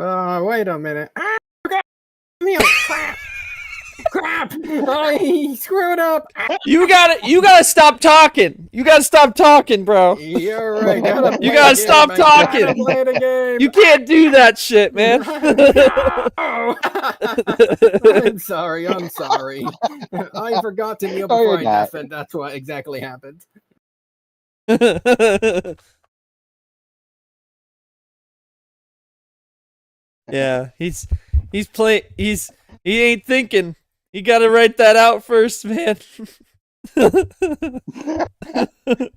Wait a minute. Ah, crap! Crap! I screwed up. You gotta stop talking. You gotta stop talking, bro. You're right. Gotta You play gotta the game. stop I gotta talking. play the game. You can't do that shit, man. No! I'm sorry. I'm sorry. I forgot to kneel Oh, before you're I not. deafened. That's what exactly happened. Yeah, he ain't thinking. You gotta write that out first, man. Cut it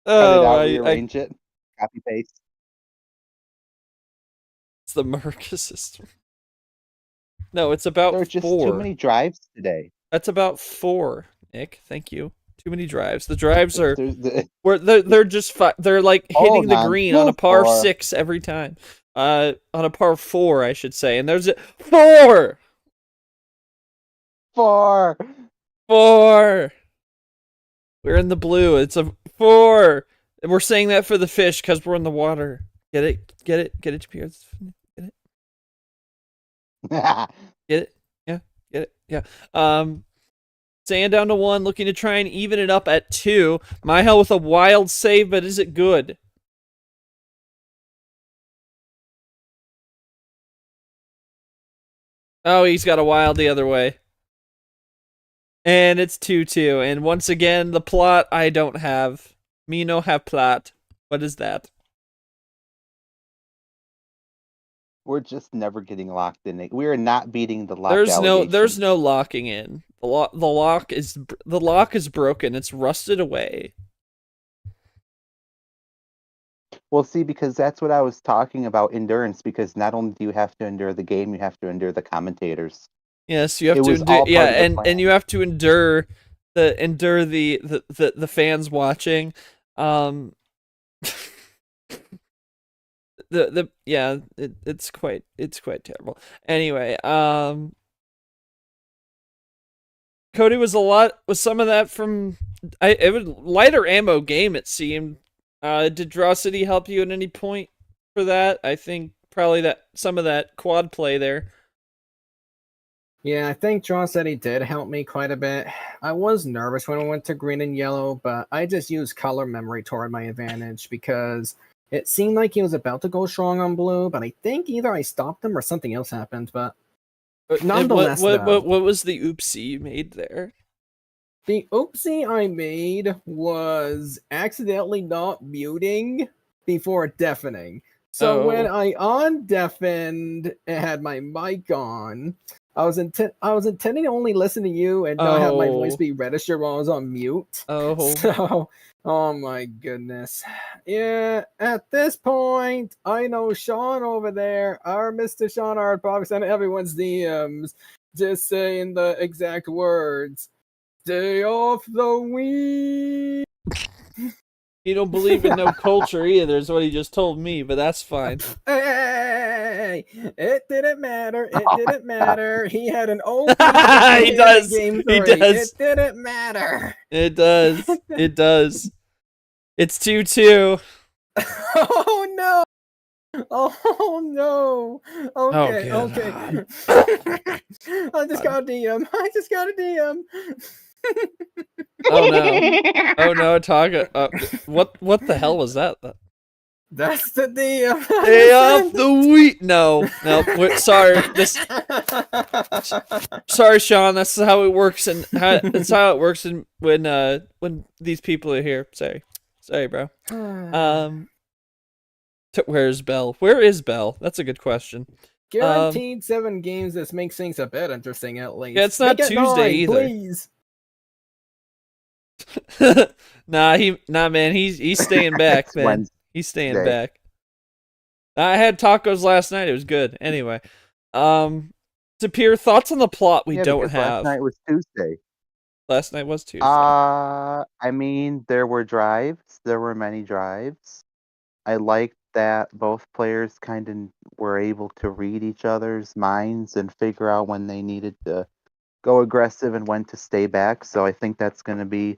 Oh, out, rearrange it, copy paste. it's the Merca system. No, it's about There are just 4. too many drives today. That's about 4, Nick. Thank you. Too many drives. The drives are There's they're just they're like hitting the Hold on, green on a still par 4. 6 every time. On a par 4, I should say. And there's 4. 4. 4. We're in the blue. It's a 4. And we're saying that for the fish because we're in the water. Get it? Get it? Get it, Pierce? Get it? Get it? Yeah. Get it? Yeah. Saiyan down to 1, looking to try and even it up at 2. Mihael with a wild save, but is it good? Oh, he's got a wild the other way. And it's 2-2. And once again, the plot I don't have. Me no have plot. What is that? We're just never getting locked in. We are not beating the lock. There's no locking in. The lock is broken. It's rusted away. Well, see, because that's what I was talking about, endurance, because not only do you have to endure the game, you have to endure the commentators. Yes, you have It to was endure, all part yeah, of the and plan. you have to endure the fans watching. It's quite terrible. Anyway, Cody was some of that from it was lighter ammo game, it seemed. Did Draw City help you at any point for that? I think probably that some of that quad play there. Yeah, I think John said he did help me quite a bit. I was nervous when I went to green and yellow, but I just used color memory toward my advantage because it seemed like he was about to go strong on blue, but I think either I stopped him or something else happened. But nonetheless, what was the oopsie you made there? The oopsie I made was accidentally not muting before deafening. So when I undeafened and had my mic on, I was intending to only listen to you and not have my voice be registered while I was on mute. So, oh my goodness. Yeah, at this point, I know Sean over there, our Mr. Sean Artbox, and everyone's DMs just saying the exact words. Stay off the weed. You don't believe in no culture either, is what he just told me, but that's fine. Hey, say it didn't matter. It Oh my didn't matter. He had an OP He in does. game He 3. does. It didn't matter. It does. It does. It's 2-2. Oh no. Oh no. Okay, Oh, okay. God. I just got a DM. I just got a DM. Oh no. Oh no, Taga. What the hell was that? That's the DM. Day off the week. No. Sorry. Sorry, Sean. That's how it works, and that's how it works when these people are here. Sorry, bro. Where's Bell? Where is Bell? That's a good question. Guaranteed 7 games. This makes things a bit interesting, at least. Yeah, it's not Make it Tuesday 9, either. Please. Nah, man. He's staying back, It's man. Wednesday. He's staying back. I had tacos last night. It was good. Anyway, Sapir, thoughts on the plot we don't because have. Last night was Tuesday. Last night was Tuesday. I mean, there were drives. There were many drives. I liked that both players kind of were able to read each other's minds and figure out when they needed to go aggressive and when to stay back. So I think that's going to be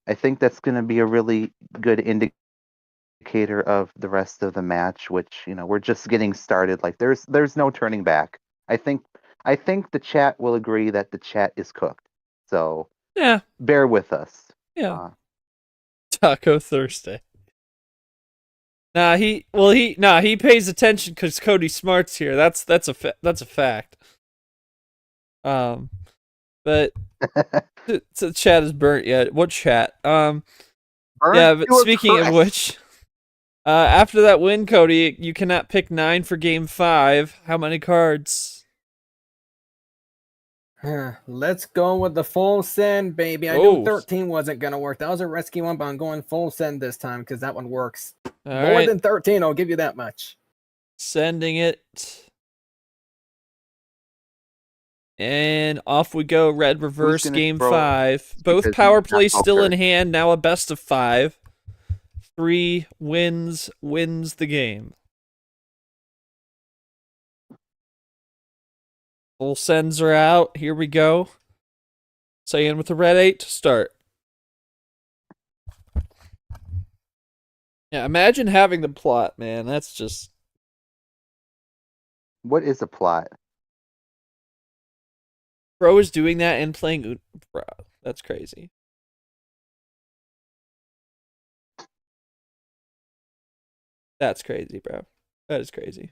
a really good indicator of the rest of the match, which, we're just getting started. Like there's no turning back. I think the chat will agree that the chat is cooked. So Yeah. bear with us. Yeah. Taco Thursday. He pays attention because Cody Smart's here. That's a fact. But the chat is burnt yet. What chat? Burnt yeah, but to a speaking of crisp. which, after that win, Cody, you cannot pick 9 for game 5. How many cards? Let's go with the full send, baby. I knew 13 wasn't gonna work. That was a risky one, but I'm going full send this time because that one works. More than 13, I'll give you that much. Sending it. And off we go. Red reverse game 5. Both power plays still in hand. Now a best of 5. 3 wins the game. Full sends are out. Here we go. Saiyan with the red 8 to start. Yeah, imagine having the plot, man. That's just... What is a plot? Bro is doing that and playing... Bro, that's crazy. That's crazy, bro. That is crazy.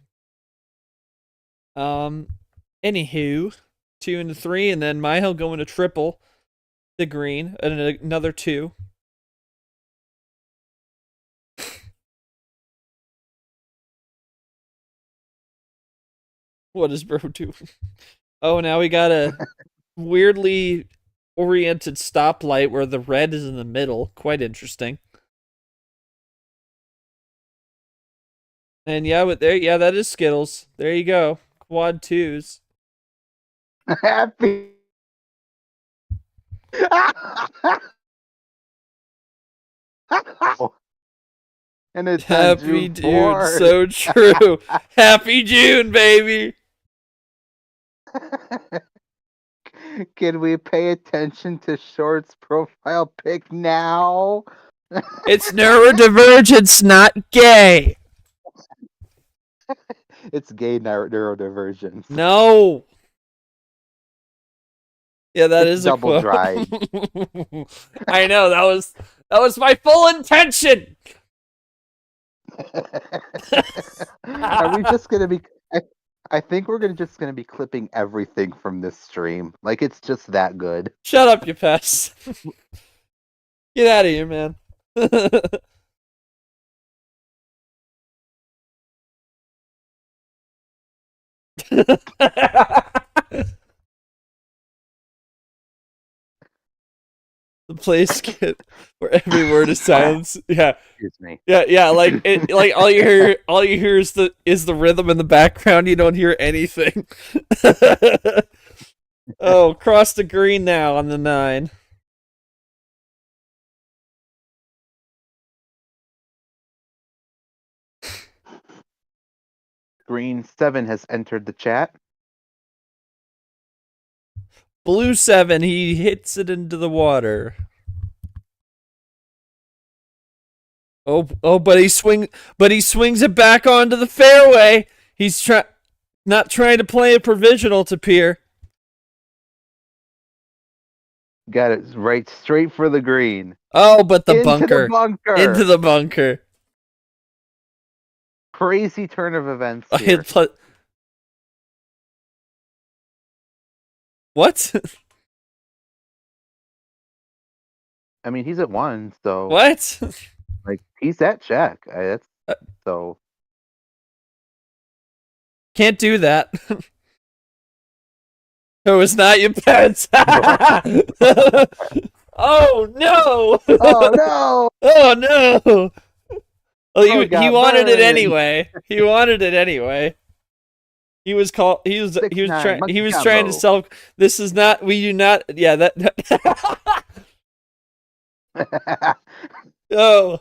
Anywho, 2 into 3, and then Mihael going to triple the green, and another 2. What is bro doing? Oh, now we got a weirdly oriented stoplight where the red is in the middle. Quite interesting. And that is Skittles. There you go. Quad 2s. Happy. And it's Happy June June, 4th. so true. Happy June, baby. Can we pay attention to Short's profile pic now? It's neurodivergence, not gay. It's gay neurodivergence. No. Yeah, that It's is a double quote. dry. I know, that was my full intention. Are we just gonna be? I think we're just gonna be clipping everything from this stream. Like it's just that good. Shut up, you pests. Get out of here, man. The place where every word is silence. Yeah. Excuse me. Yeah, like all you hear is the rhythm in the background. You don't hear anything. Oh, cross the green now on the 9. Green 7 has entered the chat. Blue 7, he hits it into the water. Oh, but he swings it back onto the fairway. He's not trying to play a provisional to Pier. Got it right straight for the green. Oh, but the Into bunker. the bunker. Into the bunker. Crazy turn of events here. What? I mean, he's at 1, so What? like he's at check. So Can't do that. It was not your pets. Oh no! Oh no! Oh no! Well, he got wanted it burned. anyway. He wanted it anyway. He was trying to sell. This is not. We do not. Yeah, that. Oh.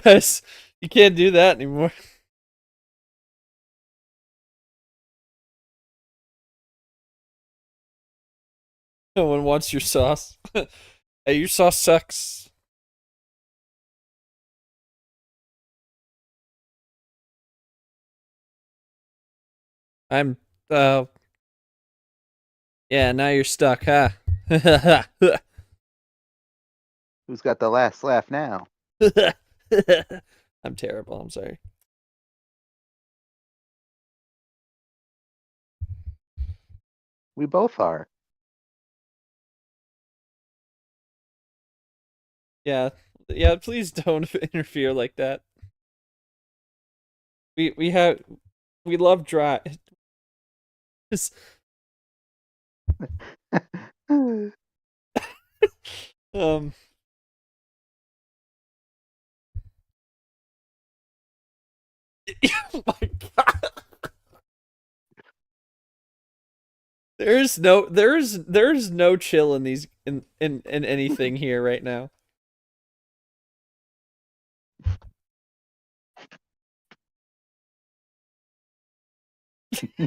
Yes, you can't do that anymore. No one wants your sauce. Hey, your sauce sucks. I'm, yeah, now you're stuck, huh? Who's got the last laugh now? I'm terrible, I'm sorry. We both are. Yeah, please don't interfere like that. We love dry. Oh my god. There's no chill in these in anything here right now.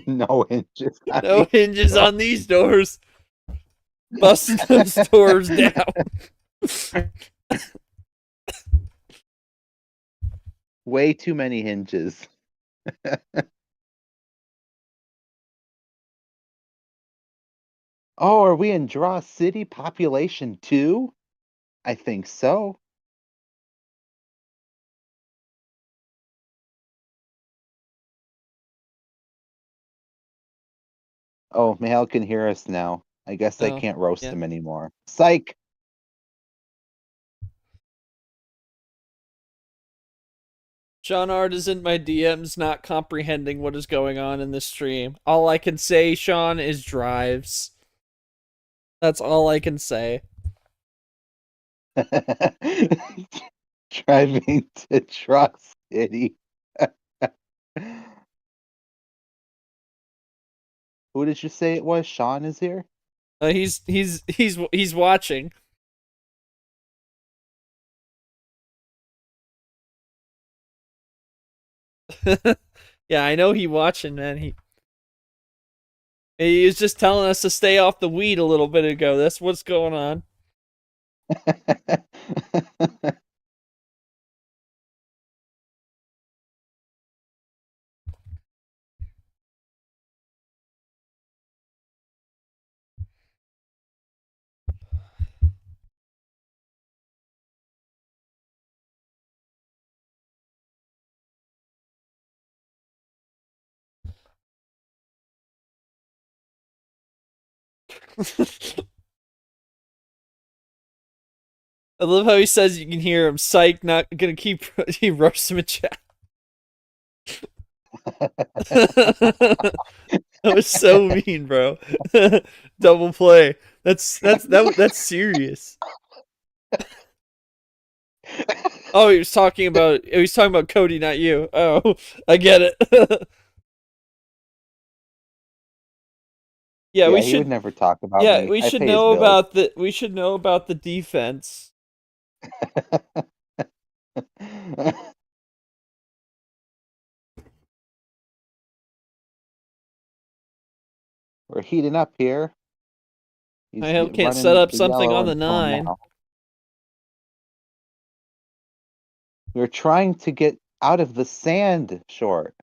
No hinges. No hinges on these doors. Bust those doors down. Way too many hinges. Oh, are we in Draw City population 2? I think so. Oh, Mihael can hear us now. I guess I can't roast him anymore. Psych! Sean Art is in my DMs not comprehending what is going on in this stream. All I can say, Sean, is drives. That's all I can say. Driving to Draw City. Who did you say it was? Sean is here? He's watching. Yeah, I know he watching, man. He was just telling us to stay off the weed a little bit ago. That's what's going on. I love how he says you can hear him. Psych, not gonna keep. He roasts him in chat. That was so mean, bro. Double play. That's serious. Oh, he was talking about Cody, not you. Oh, I get it. Yeah, we he should would never talk about Yeah, me. we I should pay his know bills. about the defense. We're heating up here. He's Mihael can't running set up the something yellow on the and slow 'em 9. now. We're trying to get out of the sand short.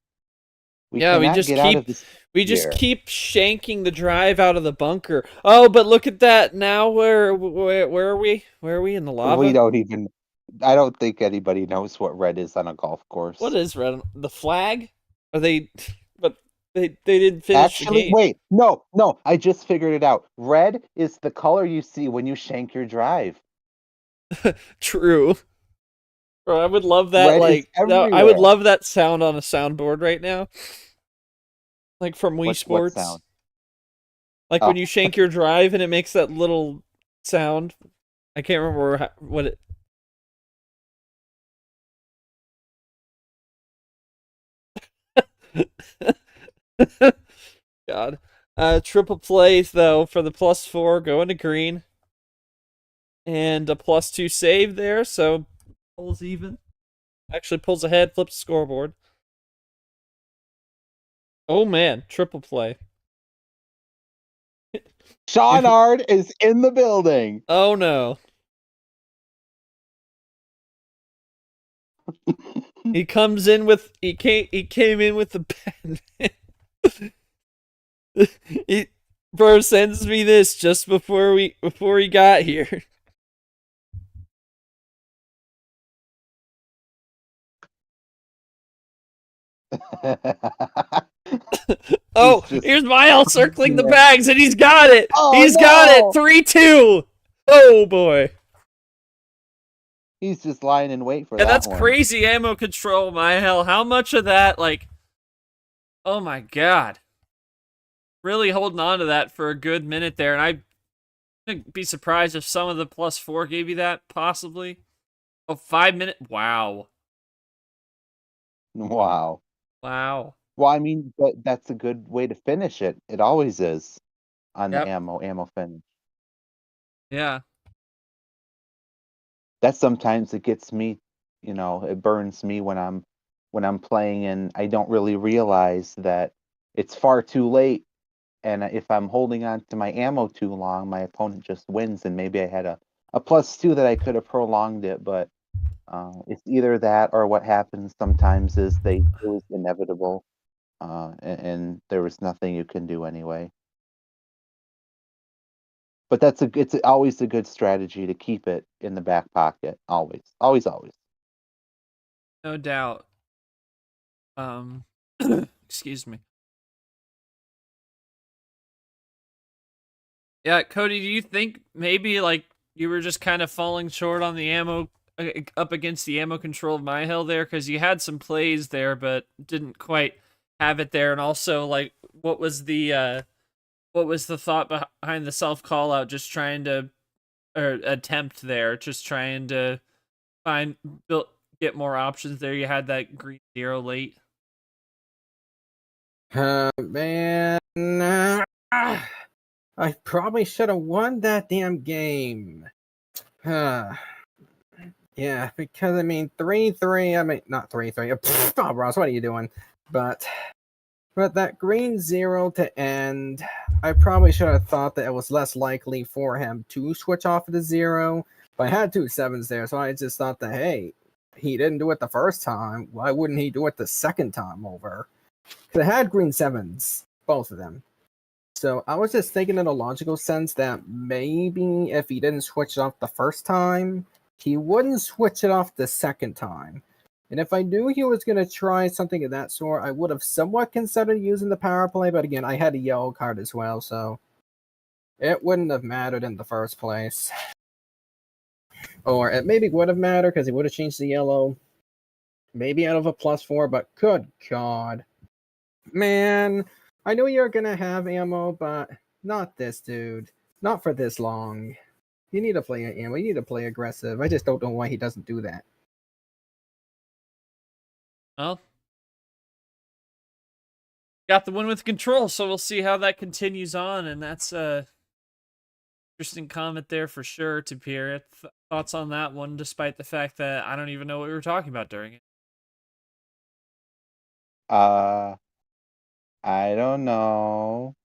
We Yeah, cannot get out of this we just here. keep shanking the drive out of the bunker. Oh, but look at that. Now where are we? Where are we in the lava? We don't even. I don't think anybody knows what red is on a golf course. What is red? The flag? Are they? But they didn't finish the Actually, game. wait, no, I just figured it out. Red is the color you see when you shank your drive. True. Bro, I would love that. Red is Like, I would everywhere. love that sound on a soundboard right now. Like from Wii What Sports. sound? Like Oh. when you shank your drive and it makes that little sound. I can't remember what it. God. Triple plays though for the +4 going to green. And a +2 save there, so pulls even. Actually pulls ahead, flips the scoreboard. Oh man, triple play. Seanard is in the building. Oh no. He came in with the pen. Bro sends me this just before he got here. Oh, here's Mihael circling the bags and he's got it. Oh, got it. 3-2. Oh boy. He's just lying in wait for And that that's one. crazy ammo control, Mihael. How much of that, like, oh my god. Really holding on to that for a good minute there, and I wouldn't be surprised if some of the +4 gave you that, possibly. Oh, 5 minute. Wow. Wow. Wow. Well, I mean, but that's a good way to finish it. It always is on Yep. the ammo finish. Yeah. That sometimes it gets me, it burns me when I'm playing and I don't really realize that it's far too late. And if I'm holding on to my ammo too long, my opponent just wins, and maybe I had a +2 that I could have prolonged it, but it's either that or what happens sometimes is it was inevitable, and there was nothing you can do anyway. But it's always a good strategy to keep it in the back pocket, always, always, always. No doubt. Excuse me. Yeah, Cody, do you think maybe, like, you were just kind of falling short on the ammo, up against the ammo control of Mihael there? Because you had some plays there, but didn't quite have it there. And also, like, what was the thought behind the self-call-out, just trying to, or attempt there, just trying to get more options there? You had that green 0 late. Man. I probably should have won that damn game. Yeah, because I mean 3-3. I mean not 3-3. Oh, Ross, what are you doing? But that green 0 to end, I probably should have thought that it was less likely for him to switch off of the 0. But I had 2 7s there, so I just thought that, hey, he didn't do it the first time. Why wouldn't he do it the second time over? Because I had green 7s, both of them. So I was just thinking in a logical sense that maybe if he didn't switch it off the first time, he wouldn't switch it off the second time. And if I knew he was going to try something of that sort, I would have somewhat considered using the power play. But again, I had a yellow card as well, so it wouldn't have mattered in the first place. Or it maybe would have mattered because he would have changed the yellow. Maybe out of a +4, but good God. Man, I know you're gonna have ammo, but not this, dude. Not for this long. You need to play ammo. You need to play aggressive. I just don't know why he doesn't do that. Well, got the win with control, so we'll see how that continues on, and that's interesting comment there for sure, to Pierre. Thoughts on that one, despite the fact that I don't even know what we were talking about during it. I don't know.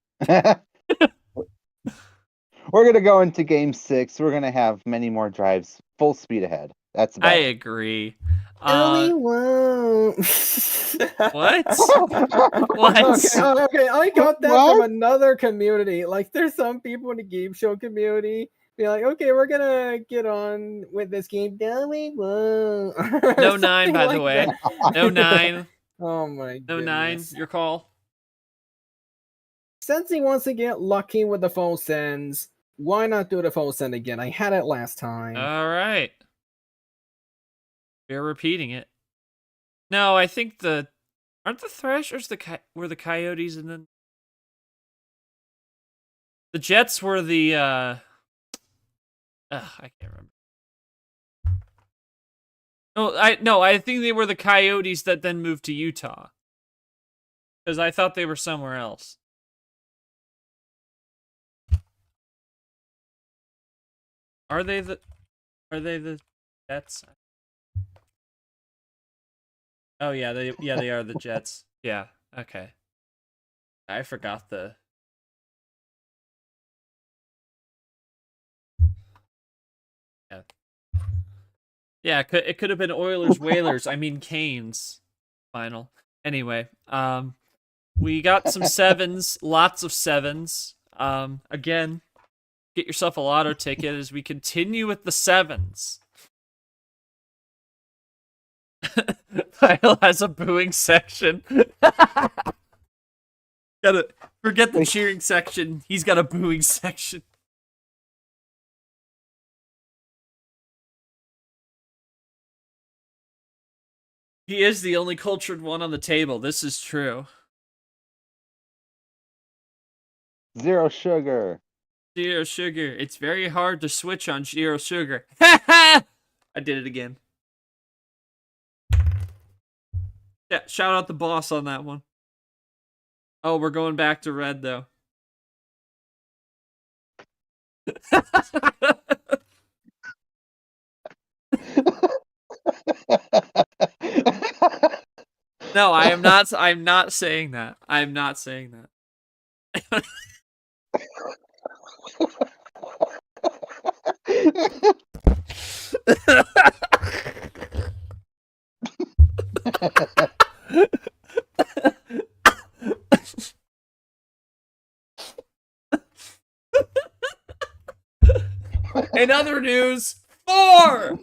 We're gonna go into game 6. We're gonna have many more drives, full speed ahead. That's about I it. agree. No, we won't. What? Okay, okay, I got that from What? another community. Like, there's some people in the game show community be like, okay, we're gonna get on with this game. No, we won't. No 9, Something by the like way. that. No 9. Oh my No 9. goodness. Your call. Since he wants to get lucky with the full sends, why not do the full send again? I had it last time. All right. We're repeating it. No, I think aren't the Thrashers were the Coyotes, and then the Jets were the I can't remember. No, I think they were the Coyotes that then moved to Utah. Because I thought they were somewhere else. Are they the Jets? Oh yeah, they are the Jets. Yeah, okay. I forgot the Yeah, it could have been Oilers Whalers. I mean Canes final. Anyway, we got some 7s, lots of 7s. Again, get yourself a lotto ticket as we continue with the 7s. Kyle has a booing section. Gotta forget the cheering section. He's got a booing section. He is the only cultured one on the table. This is true. Zero sugar. Zero sugar. It's very hard to switch on zero sugar. Ha ha! I did it again. Yeah, shout out the boss on that one. Oh, we're going back to red, though. No, I am not. I'm not saying that. I'm not saying that. In other news, 4!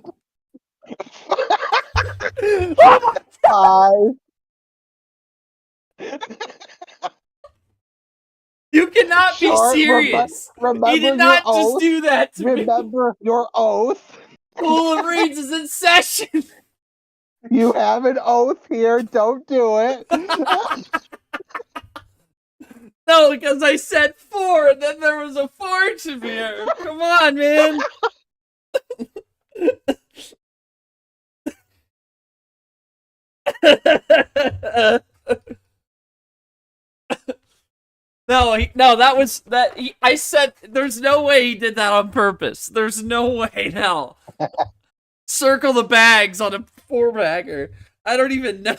5. You cannot be Short, serious. remember He did your not just oath. do that to me. Remember your oath. Pool of Reeds is in session. You have an oath here. Don't do it. No, because I said 4, and then there was a 4 to here. Come on, man. No, that was that. I said there's no way he did that on purpose. There's no way. No. Circle the bags on a 4-bagger. I don't even know.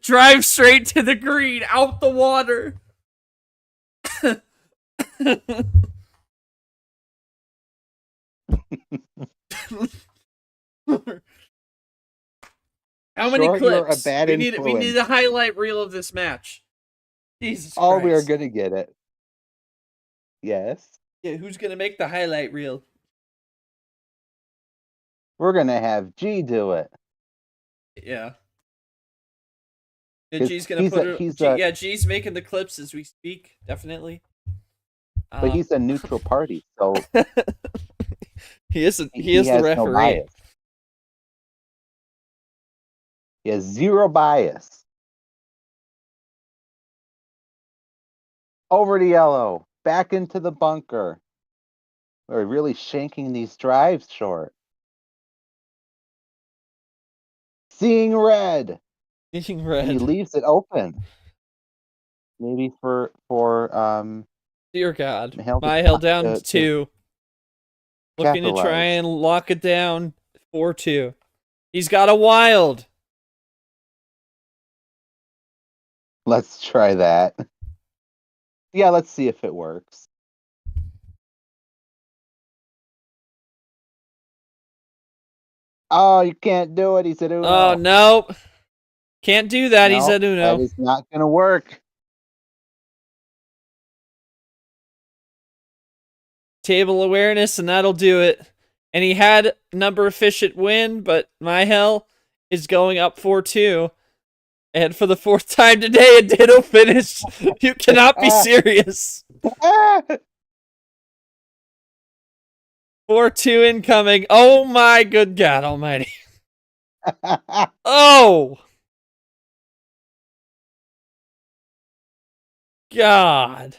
Drive straight to the green, out the water. How many Short, you're a clips? bad We need influence. a highlight reel of this match. Jesus Oh, Christ. we are gonna get it. Yes. Yeah, who's gonna make the highlight reel? We're gonna have G do it. Yeah. Yeah, 'Cause G's gonna he's put a- it. he's G, a- yeah, G's making the clips as we speak. Definitely. But he's a neutral party, so he is. he is the has referee. no bias. He has zero bias. Over to yellow. Back into the bunker. We're really shanking these drives short. Seeing red. Seeing And he red. leaves it open. Maybe for Dear God, Mihael to Mihael try down to- to 2. Looking to try capitalize. and lock it down. 4-2. He's got a wild. Let's try that. Yeah, let's see if it works. Oh, you can't do it. He said Uno. Oh, no. Can't do that. He No, said that Uno. is not going to work. Table awareness, and that'll do it. And he had number efficient win, but Mihael is going up 4-2. And for the fourth time today, a ditto finish. You cannot be serious. 4-2 incoming. Oh my good God almighty. Oh! God.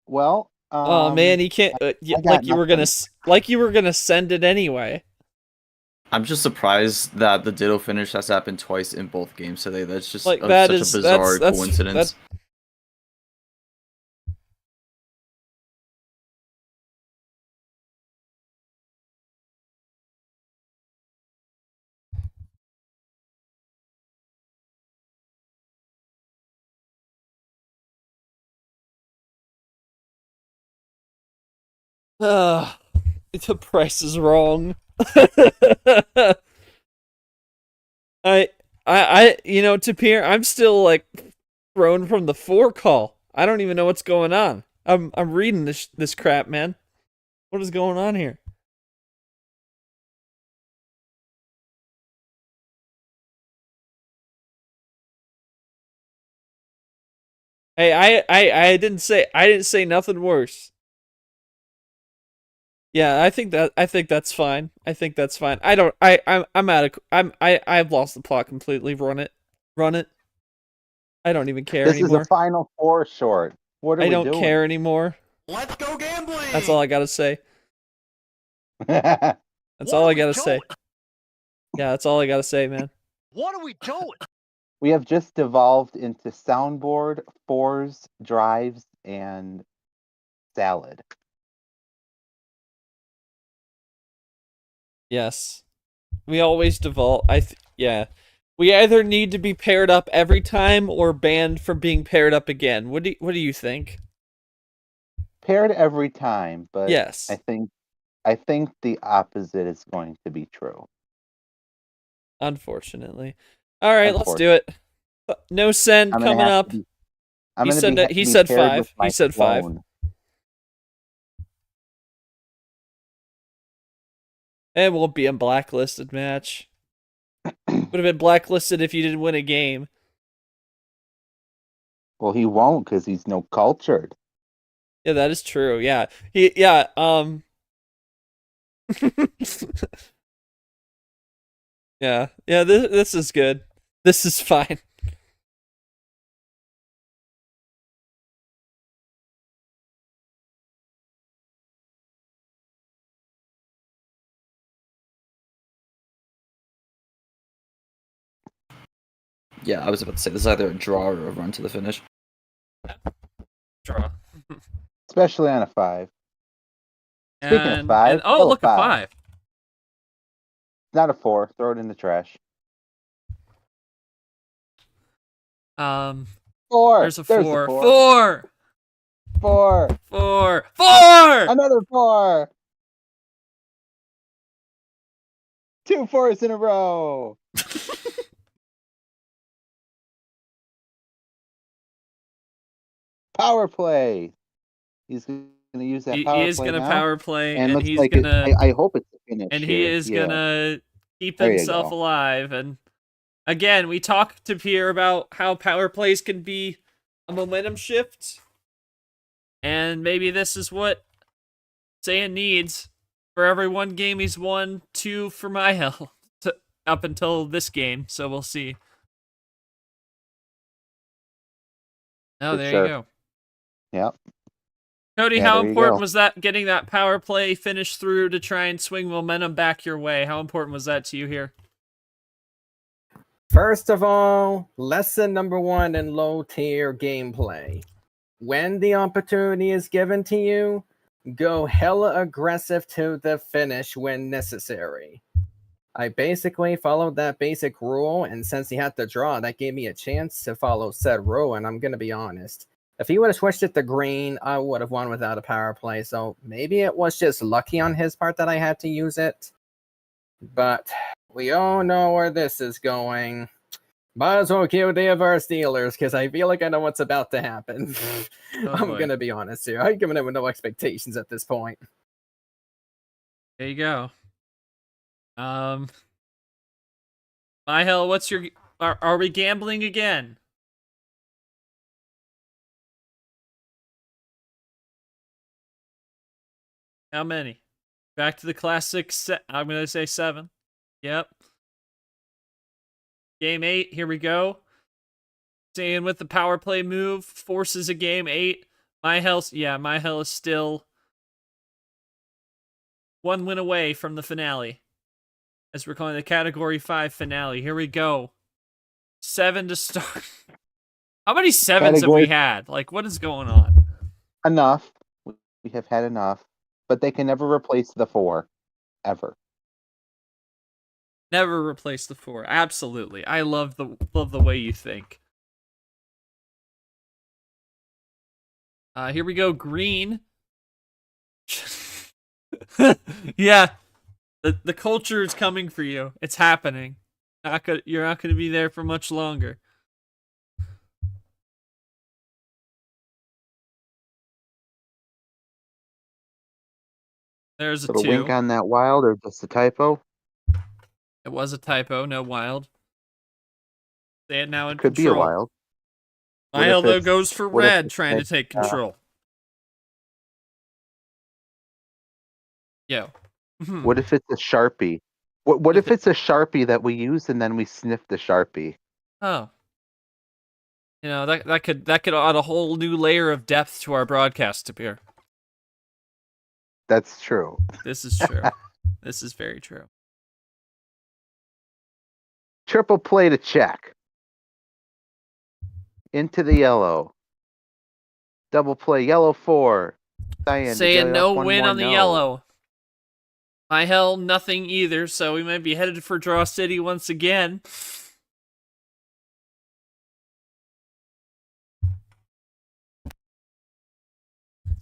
Well, Oh man, he can't. got you were gonna, like you were gonna send it anyway. I'm just surprised that the ditto finish has happened twice in both games today. That's just Like such that a is bizarre coincidence. The price is wrong. You know, Tapir, I'm still like thrown from the 4 call. I don't even know what's going on. I'm reading this crap, man. What is going on here? Hey, I didn't say nothing worse. Yeah, I think that's fine. I think that's fine. I've lost the plot completely. Run it. I don't even care this anymore. is a Final Four short. What are we doing? I don't care anymore. Let's go gambling. That's all I gotta say. That's all I gotta say. Yeah, that's all I gotta say, man. What are we doing? We have just devolved into soundboard, fours, drives, and salad. Yes. We always devolve. Yeah. We either need to be paired up every time or banned from being paired up again. What do you think? Paired every time, but yes. I think the opposite is going to be true. Unfortunately. All right, let's do it. No send coming up. He said 5. He said 5. It won't be a blacklisted match. Would have been blacklisted if you didn't win a game. Well, he won't because he's no cultured. Yeah, that is true. Yeah. Yeah. This is good. This is fine. Yeah, I was about to say this is either a draw or a run to the finish. Draw. Especially on a 5. Speaking of 5, oh, look, a 5. Not a 4. Throw it in the trash. 4. There's a 4. 4. 4. 4. 4. Another 4. 2 4s in a row. Power play. He's going to use that power play. He is going to power play, and he's like going to. I hope it's a finish. And he is going to keep There himself alive. And again, we talked to Pierre about how power plays can be a momentum shift. And maybe this is what Saiyan needs for every one game he's won, 2 for Mihael up until this game. So we'll see. Oh, there you go. Yep. Cody, how important was that, getting that power play finish through to try and swing momentum back your way? How important was that to you here? First of all, lesson number 1 in low-tier gameplay. When the opportunity is given to you, go hella aggressive to the finish when necessary. I basically followed that basic rule, and since he had to draw, that gave me a chance to follow said rule, and I'm going to be honest. If he would have switched it to green, I would have won without a power play, so maybe it was just lucky on his part that I had to use it. But we all know where this is going. Might as well kill the averse dealers, because I feel like I know what's about to happen. I'm boy. going to be honest here. I'm giving it with no expectations at this point. There you go. Mihael, what's your... Are we gambling again? How many? Back to the classic I'm going to say 7. Yep. Game 8, here we go. Saiyan with the power play move, forces a game 8. Mihael is still 1 win away from the finale. As we're calling the Category 5 finale. Here we go. 7 to start. How many 7s have we had? Like, what is going on? Enough. We have had enough. But they can never replace the 4. Ever. Never replace the 4. Absolutely. I love the way you think. Here we go. Green. Yeah. The culture is coming for you. It's happening. You're not going to be there for much longer. There's a Put a 2. wink on that wild or just a typo? It was a typo. No wild. Say it now in Could control. be a wild. Mihael, though, goes for what if red, it's trying to like, take control. Yo. What if it's a Sharpie? What if it's a Sharpie that we use and then we sniff the Sharpie? Oh. You know, that could add a whole new layer of depth to our broadcast appear. That's true. This is true. This is very true. Triple play to check. Into the yellow. Double play, yellow 4. Saiyan, Saying no one win more on the no. yellow. Mihael, nothing either, so we might be headed for Draw City once again.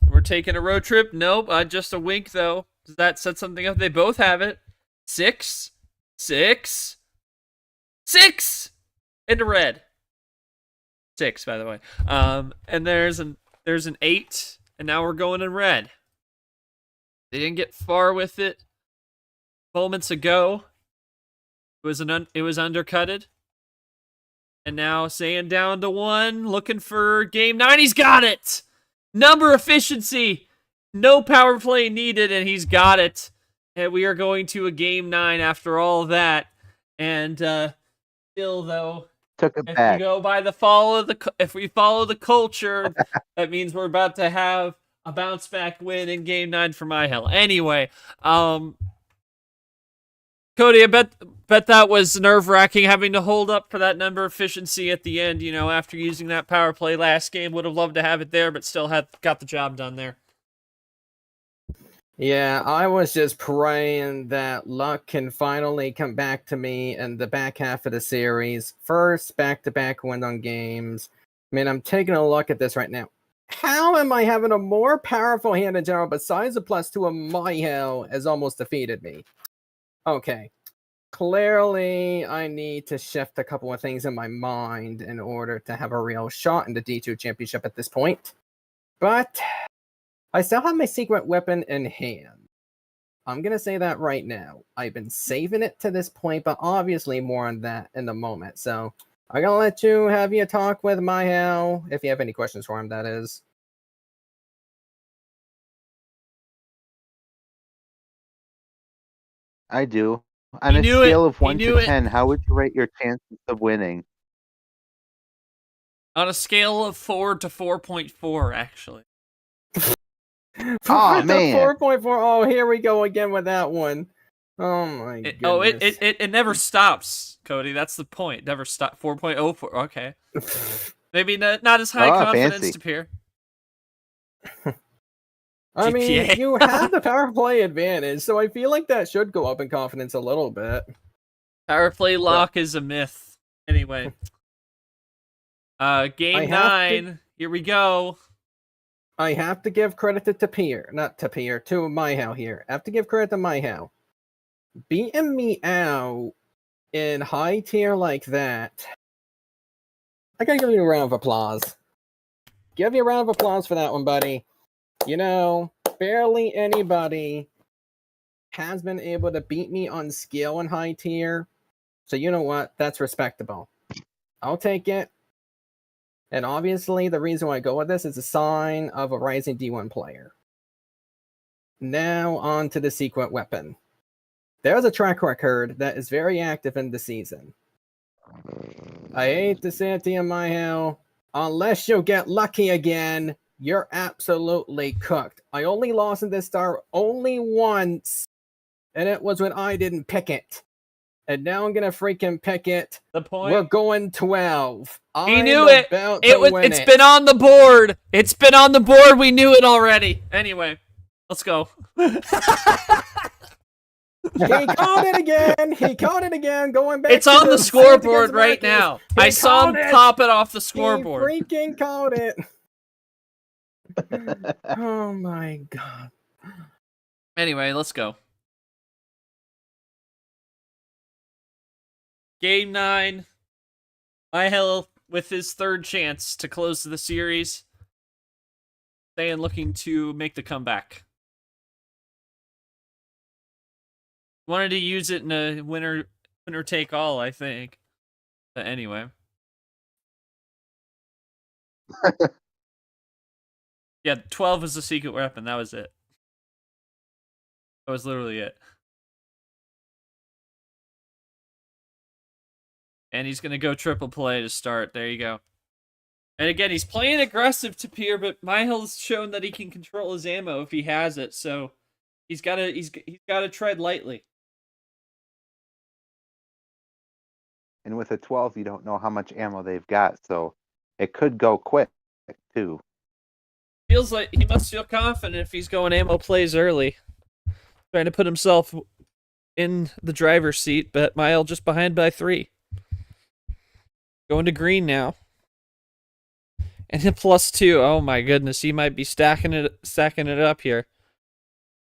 We're taking a road trip? Nope, just a wink, though. Does that set something up? They both have it. 6. 6. 6! Into red. 6, by the way. And there's an 8, and now we're going in red. They didn't get far with it moments ago. It was undercutted. And now Saiyan down to 1, looking for game 9. He's got it! Number efficiency! No power play needed, and he's got it. And we are going to a game 9 after all that. And still, though, Took it if back. we go by if we follow the culture, that means we're about to have a bounce back win in game 9 for Mihael. Anyway, Cody, I bet that was nerve-wracking having to hold up for that number efficiency at the end, you know, after using that power play last game. Would have loved to have it there, but still got the job done there. Yeah, I was just praying that luck can finally come back to me in the back half of the series. First, back-to-back win on games. I mean, I'm taking a look at this right now. How am I having a more powerful hand in general besides the +2 of Mihael has almost defeated me? Okay. Clearly, I need to shift a couple of things in my mind in order to have a real shot in the D2 championship at this point. But I still have my secret weapon in hand. I'm going to say that right now. I've been saving it to this point, but obviously more on that in a moment. So I'm going to let you have your talk with Mihael, if you have any questions for him, that is. I do. On a knew it. scale of He 1 knew to it. 10, how would you rate your chances of winning? On a scale of 4 to 4.4, actually. Oh, man. 4.4. Oh, here we go again with that one. Oh my goodness. It never stops, Cody. That's the point. Never stop. 4.04. Okay. Maybe not as high confidence fancy. to peer. I mean, GPA. you have the power play advantage, so I feel like that should go up in confidence a little bit. Power play lock is a myth. Anyway. Game 9. Here we go. I have to give credit to Mihael here. I have to give credit to Mihael. Beating me out in high tier like that, I gotta give you a round of applause. Give you a round of applause for that one, buddy. You know, barely anybody has been able to beat me on skill in high tier. So you know what? That's respectable. I'll take it. And obviously, the reason why I go with this is a sign of a rising D1 player. Now, on to the secret weapon. There's a track record that is very active in the season. I hate to say it to you, Mihael, unless you get lucky again, you're absolutely cooked. I only lost in this star only once, and it was when I didn't pick it. And now I'm gonna freaking pick it. The point. We're going 12. He knew it. It's been on the board. It's been on the board. We knew it already. Anyway, let's go. He caught it again. He caught it again. Going back. It's on the scoreboard right now. I saw him pop it off the He scoreboard. freaking caught it. Oh my god. Anyway, let's go. Game 9. Mihael with his third chance to close the series. Saiyan looking to make the comeback. Wanted to use it in a winner take all, I think. But anyway. Yeah, 12 was the secret weapon. That was it. That was literally it. And he's going to go triple play to start. There you go. And again, he's playing aggressive to Pier, but Mihael's shown that he can control his ammo if he has it. So he's got to tread lightly. And with a 12, you don't know how much ammo they've got, so it could go quick, too. Feels like he must feel confident if he's going ammo plays early. Trying to put himself in the driver's seat, but Mihael just behind by 3. Going to green now. And a +2. Oh my goodness, he might be stacking it up here.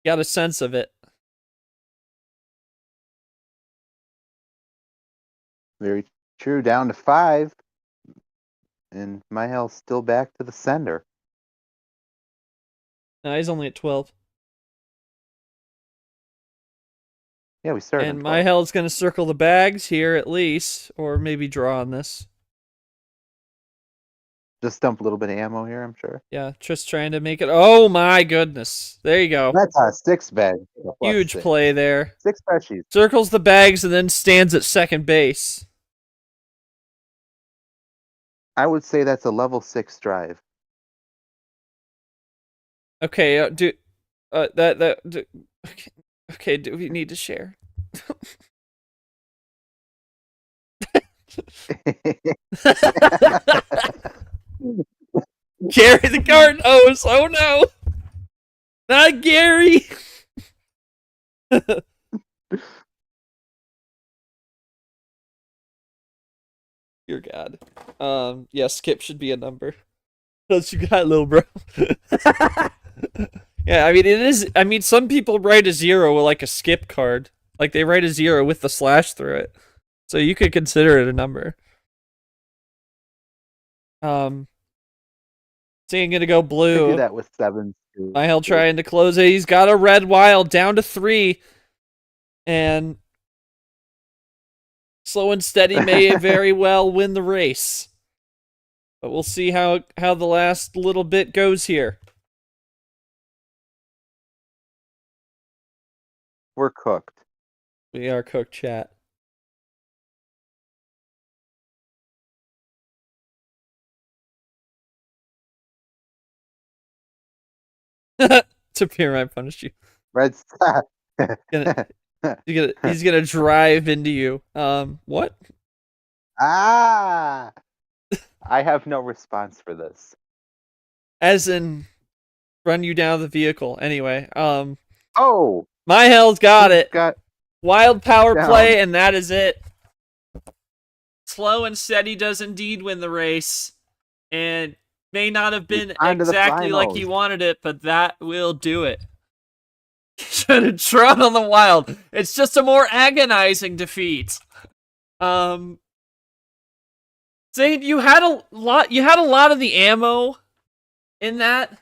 Got a sense of it. Very true. Down to 5. And Mihael's still back to the sender. No, he's only at 12. Yeah, we started. And Mihael's going to circle the bags here at least, or maybe draw on this. Just dump a little bit of ammo here, I'm sure. Yeah, just trying to make it. Oh my goodness. There you go. That's a 6 bag. Huge 6. play there. 6 freshies. Circles the bags and then stands at second base. I would say that's a level 6 drive. Okay, okay, do we need to share? Gary the garden hose. Oh no. Not Gary. Dear God. Yeah, skip should be a number. What you got, little bro? Yeah, I mean, it is. I mean, some people write a 0 with like a skip card. Like they write a 0 with the slash through it. So you could consider it a number. Saiyan gonna go blue. Do that with 7s too. Mihael trying to close it. He's got a red wild down to 3. And slow and steady may very well win the race. But we'll see how the last little bit goes here. We're cooked. We are cooked, chat. Tapir, I punished you. Red He's gonna drive into you. What? Ah! I have no response for this. As in, run you down the vehicle. Anyway, Oh, Mihael's got who's it. got Wild power down? play, and that is it. Slow and steady does indeed win the race, and may not have been On to the exactly like he finals. wanted it, but that will do it. Should have trod on the wild. It's just a more agonizing defeat. Zane, you had a lot. You had a lot of the ammo in that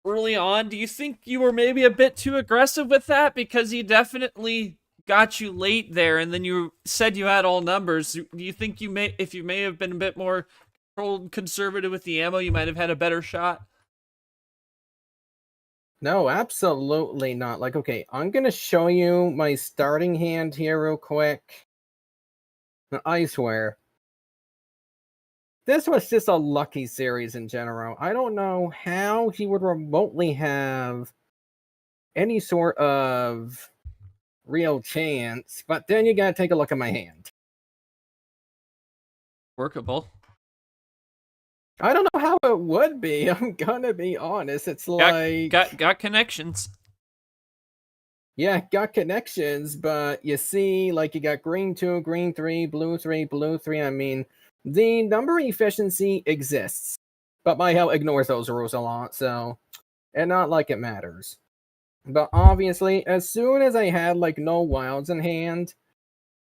early on. Do you think you were maybe a bit too aggressive with that? Because he definitely got you late there, and then you said you had all numbers. Do you think if you may have been a bit more controlled, conservative with the ammo, you might have had a better shot? No, absolutely not. Like, okay, I'm gonna show you my starting hand here real quick. I swear. This was just a lucky series in general. I don't know how he would remotely have any sort of real chance, but then you gotta take a look at my hand. Workable. I don't know how it would be. I'm gonna be honest. It's like Got connections. yeah, got connections, but you see, like you got green 2, green 3, blue 3, blue 3. I mean, the number efficiency exists, but Mihael ignores those rules a lot, so and not like it matters. But obviously, as soon as I had like no wilds in hand,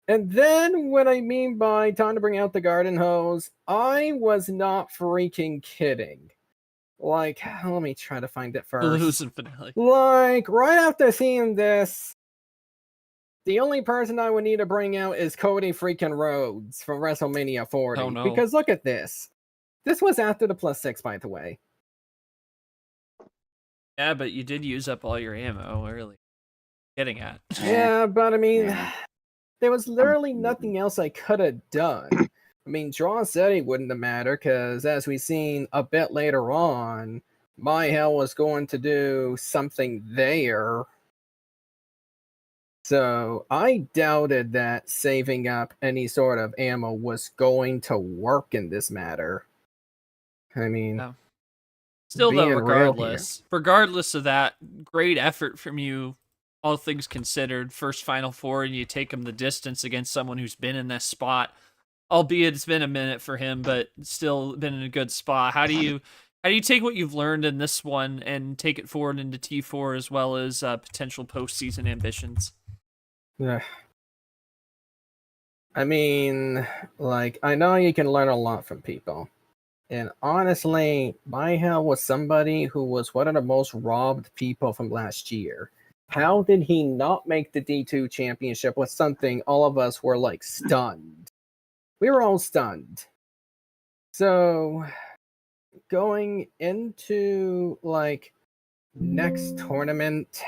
and then what I mean by time to bring out the garden hose, I was not freaking kidding. Like, let me try to find it first. Losing finale. Like, right after seeing this, the only person I would need to bring out is Cody freaking Rhodes from WrestleMania 40. Oh, no. Because look at this. This was after the +6, by the way. Yeah, but you did use up all your ammo early. Getting at. Yeah, but I mean, Yeah. there was literally nothing else I could have done. I mean, draw steady wouldn't have mattered because, as we've seen a bit later on, Mihael was going to do something there. So I doubted that saving up any sort of ammo was going to work in this matter. I mean, No. Still, though, being real here. regardless of that, great effort from you, all things considered. First Final Four, and you take him the distance against someone who's been in this spot. Albeit it's been a minute for him, but still been in a good spot. How do you take what you've learned in this one and take it forward into T4 as well as potential postseason ambitions? Yeah. I mean, like, I know you can learn a lot from people. And honestly, Mihael was somebody who was one of the most robbed people from last year. How did he not make the D2 championship was something all of us were like stunned. We were all stunned. So going into like next tournament,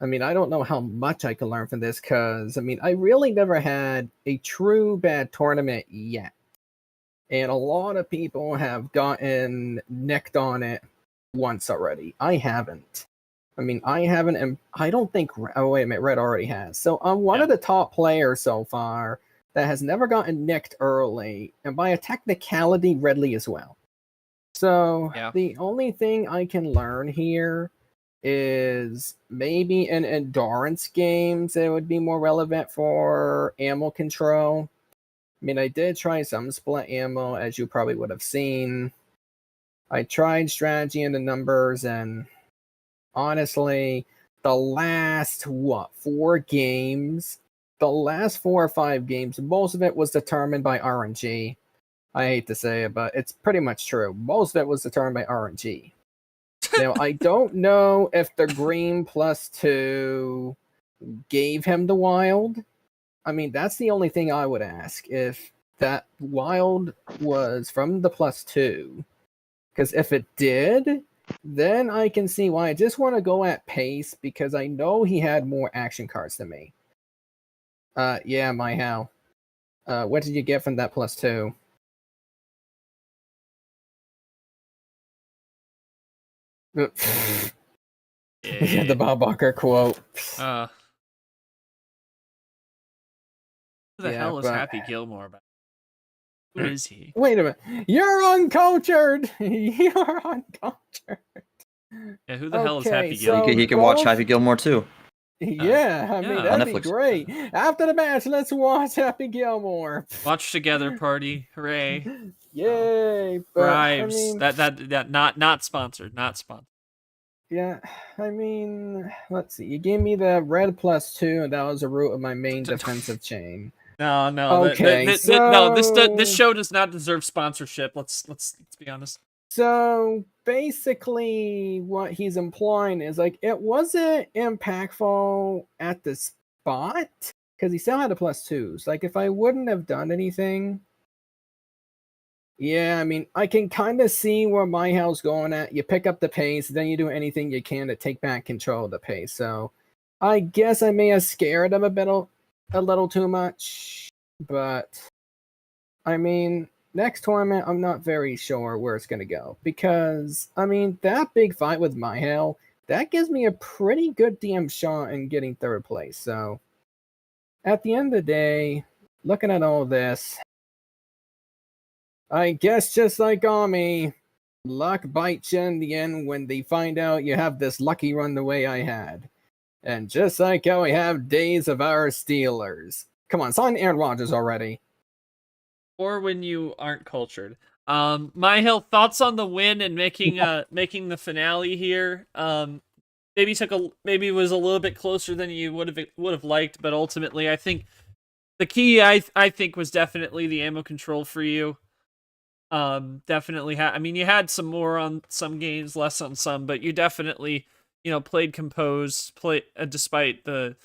I mean, I don't know how much I can learn from this because I mean, I really never had a true bad tournament yet. And a lot of people have gotten nicked on it once already. I haven't. I mean, I haven't, and I don't think. Oh, wait a minute, Red already has. So I'm one of the top players so far that has never gotten nicked early, and by a technicality, Redley as well. So the only thing I can learn here is maybe in endurance games it would be more relevant for ammo control. I mean, I did try some split ammo, as you probably would have seen. I tried strategy into numbers, and honestly, the last, 4 games? The last 4 or 5 games, most of it was determined by RNG. I hate to say it, but it's pretty much true. Most of it was determined by RNG. Now, I don't know if the green +2 gave him the wild. I mean, that's the only thing I would ask, if that wild was from the +2. Because if it did, then I can see why I just want to go at pace, because I know he had more action cards than me. Yeah, Mihael. What did you get from that +2? Yeah, the Bob Barker quote. Who the hell is Happy Gilmore about? Who is he? Wait a minute. You're uncultured! You're uncultured. who the hell is Okay, Happy so- Gilmore? He can watch both- Happy Gilmore too. Yeah, I yeah, mean on that'd be Netflix. great. After the match, let's watch Happy Gilmore. Watch together party, hooray! Yay! But I Bribes. mean, That not sponsored, not sponsored. yeah, I mean, let's see. You gave me the red +2, and that was the root of my main defensive chain. No. Okay, No. This so- show does not deserve sponsorship. Let's be honest. So basically, what he's implying is like it wasn't impactful at the spot because he still had the +2s. Like if I wouldn't have done anything, yeah, I mean I can kind of see where Mihael's going at. You pick up the pace, then you do anything you can to take back control of the pace. So I guess I may have scared him a little too much, but I mean. Next tournament, I'm not very sure where it's going to go because, I mean, that big fight with Mihael, that gives me a pretty good DM shot in getting third place. So, at the end of the day, looking at all this, I guess just like Ami, luck bites you in the end when they find out you have this lucky run the way I had. And just like how we have days of our Steelers. Come on, sign Aaron Rodgers already. Or when you aren't cultured. Mihael, thoughts on the win and making the finale here. Maybe was a little bit closer than you would have liked, but ultimately I think the key I think was definitely the ammo control for you. Definitely I mean you had some more on some games, less on some, but you definitely, played composed, despite the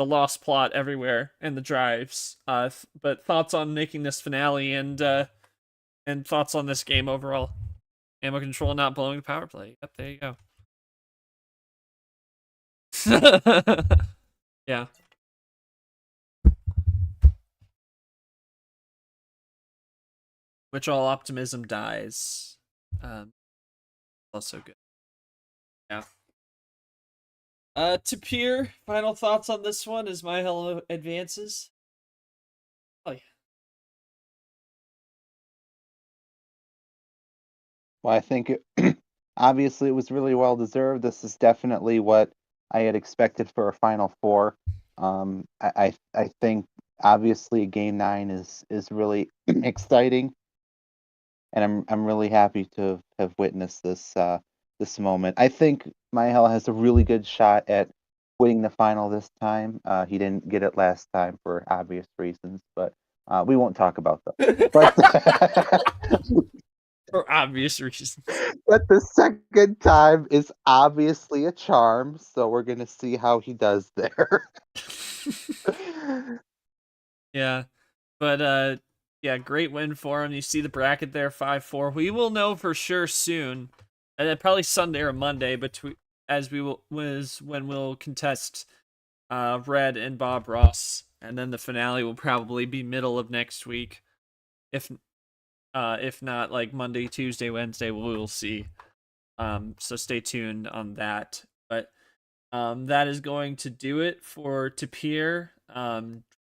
lost plot everywhere and the drives. But thoughts on making this finale and thoughts on this game overall. Ammo control not blowing the power play. Yep, there you go. Yeah. Which all optimism dies. Also good. Yeah. Tapir, final thoughts on this one as Mihael advances? Oh, yeah. Well, I think obviously it was really well deserved. This is definitely what I had expected for a Final Four. I think obviously Game 9 is really exciting, and I'm really happy to have witnessed this moment. I think Mihael has a really good shot at winning the final this time. He didn't get it last time for obvious reasons, but we won't talk about them. But For obvious reasons. but the second time is obviously a charm, so we're gonna see how he does there. Yeah. But yeah, great win for him. You see the bracket there, 5-4. We will know for sure soon. And probably Sunday or Monday when we'll contest Red and Bob Ross. And then the finale will probably be middle of next week. If not like Monday, Tuesday, Wednesday, we'll see. So stay tuned on that. But that is going to do it for Tapir.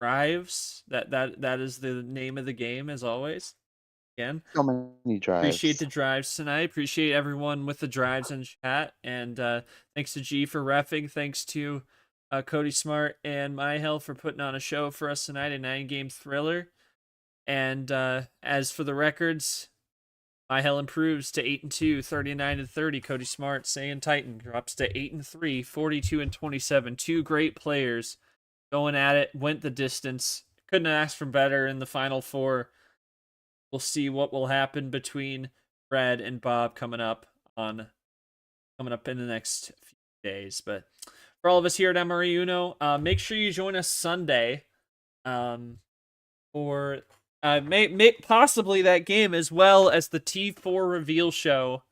Drives. That is the name of the game as always. Again, So many drives. appreciate the drives tonight. Appreciate everyone with the drives in chat. And thanks to G for reffing. Thanks to Cody Smart and Mihael for putting on a show for us tonight, a 9-game thriller. And as for the records, Mihael improves to 8-2, 39-30. Cody Smart, Saiyan Titan, drops to 8-3, 42-27. Two great players going at it, went the distance. Couldn't ask for better in the Final Four. We'll see what will happen between Red and Bob coming up in the next few days. But for all of us here at MRE Uno, make sure you join us Sunday for possibly that game, as well as the T4 reveal show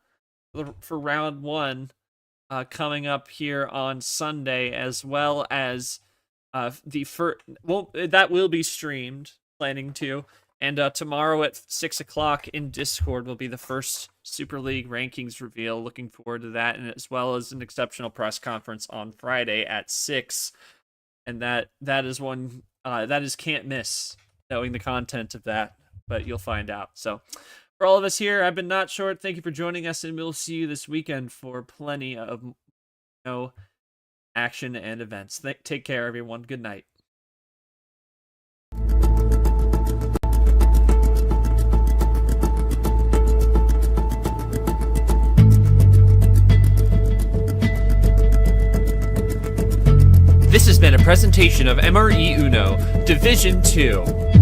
for round 1 coming up here on Sunday, as well as that will be streamed, planning to. And tomorrow at 6 o'clock in Discord will be the first Super League rankings reveal. Looking forward to that, and as well as an exceptional press conference on Friday at 6. And that is one that is can't miss, knowing the content of that, but you'll find out. So for all of us here, I've been Not Short. Thank you for joining us, and we'll see you this weekend for plenty of action and events. Take care, everyone. Good night. This has been a presentation of MRE Uno, Division 2.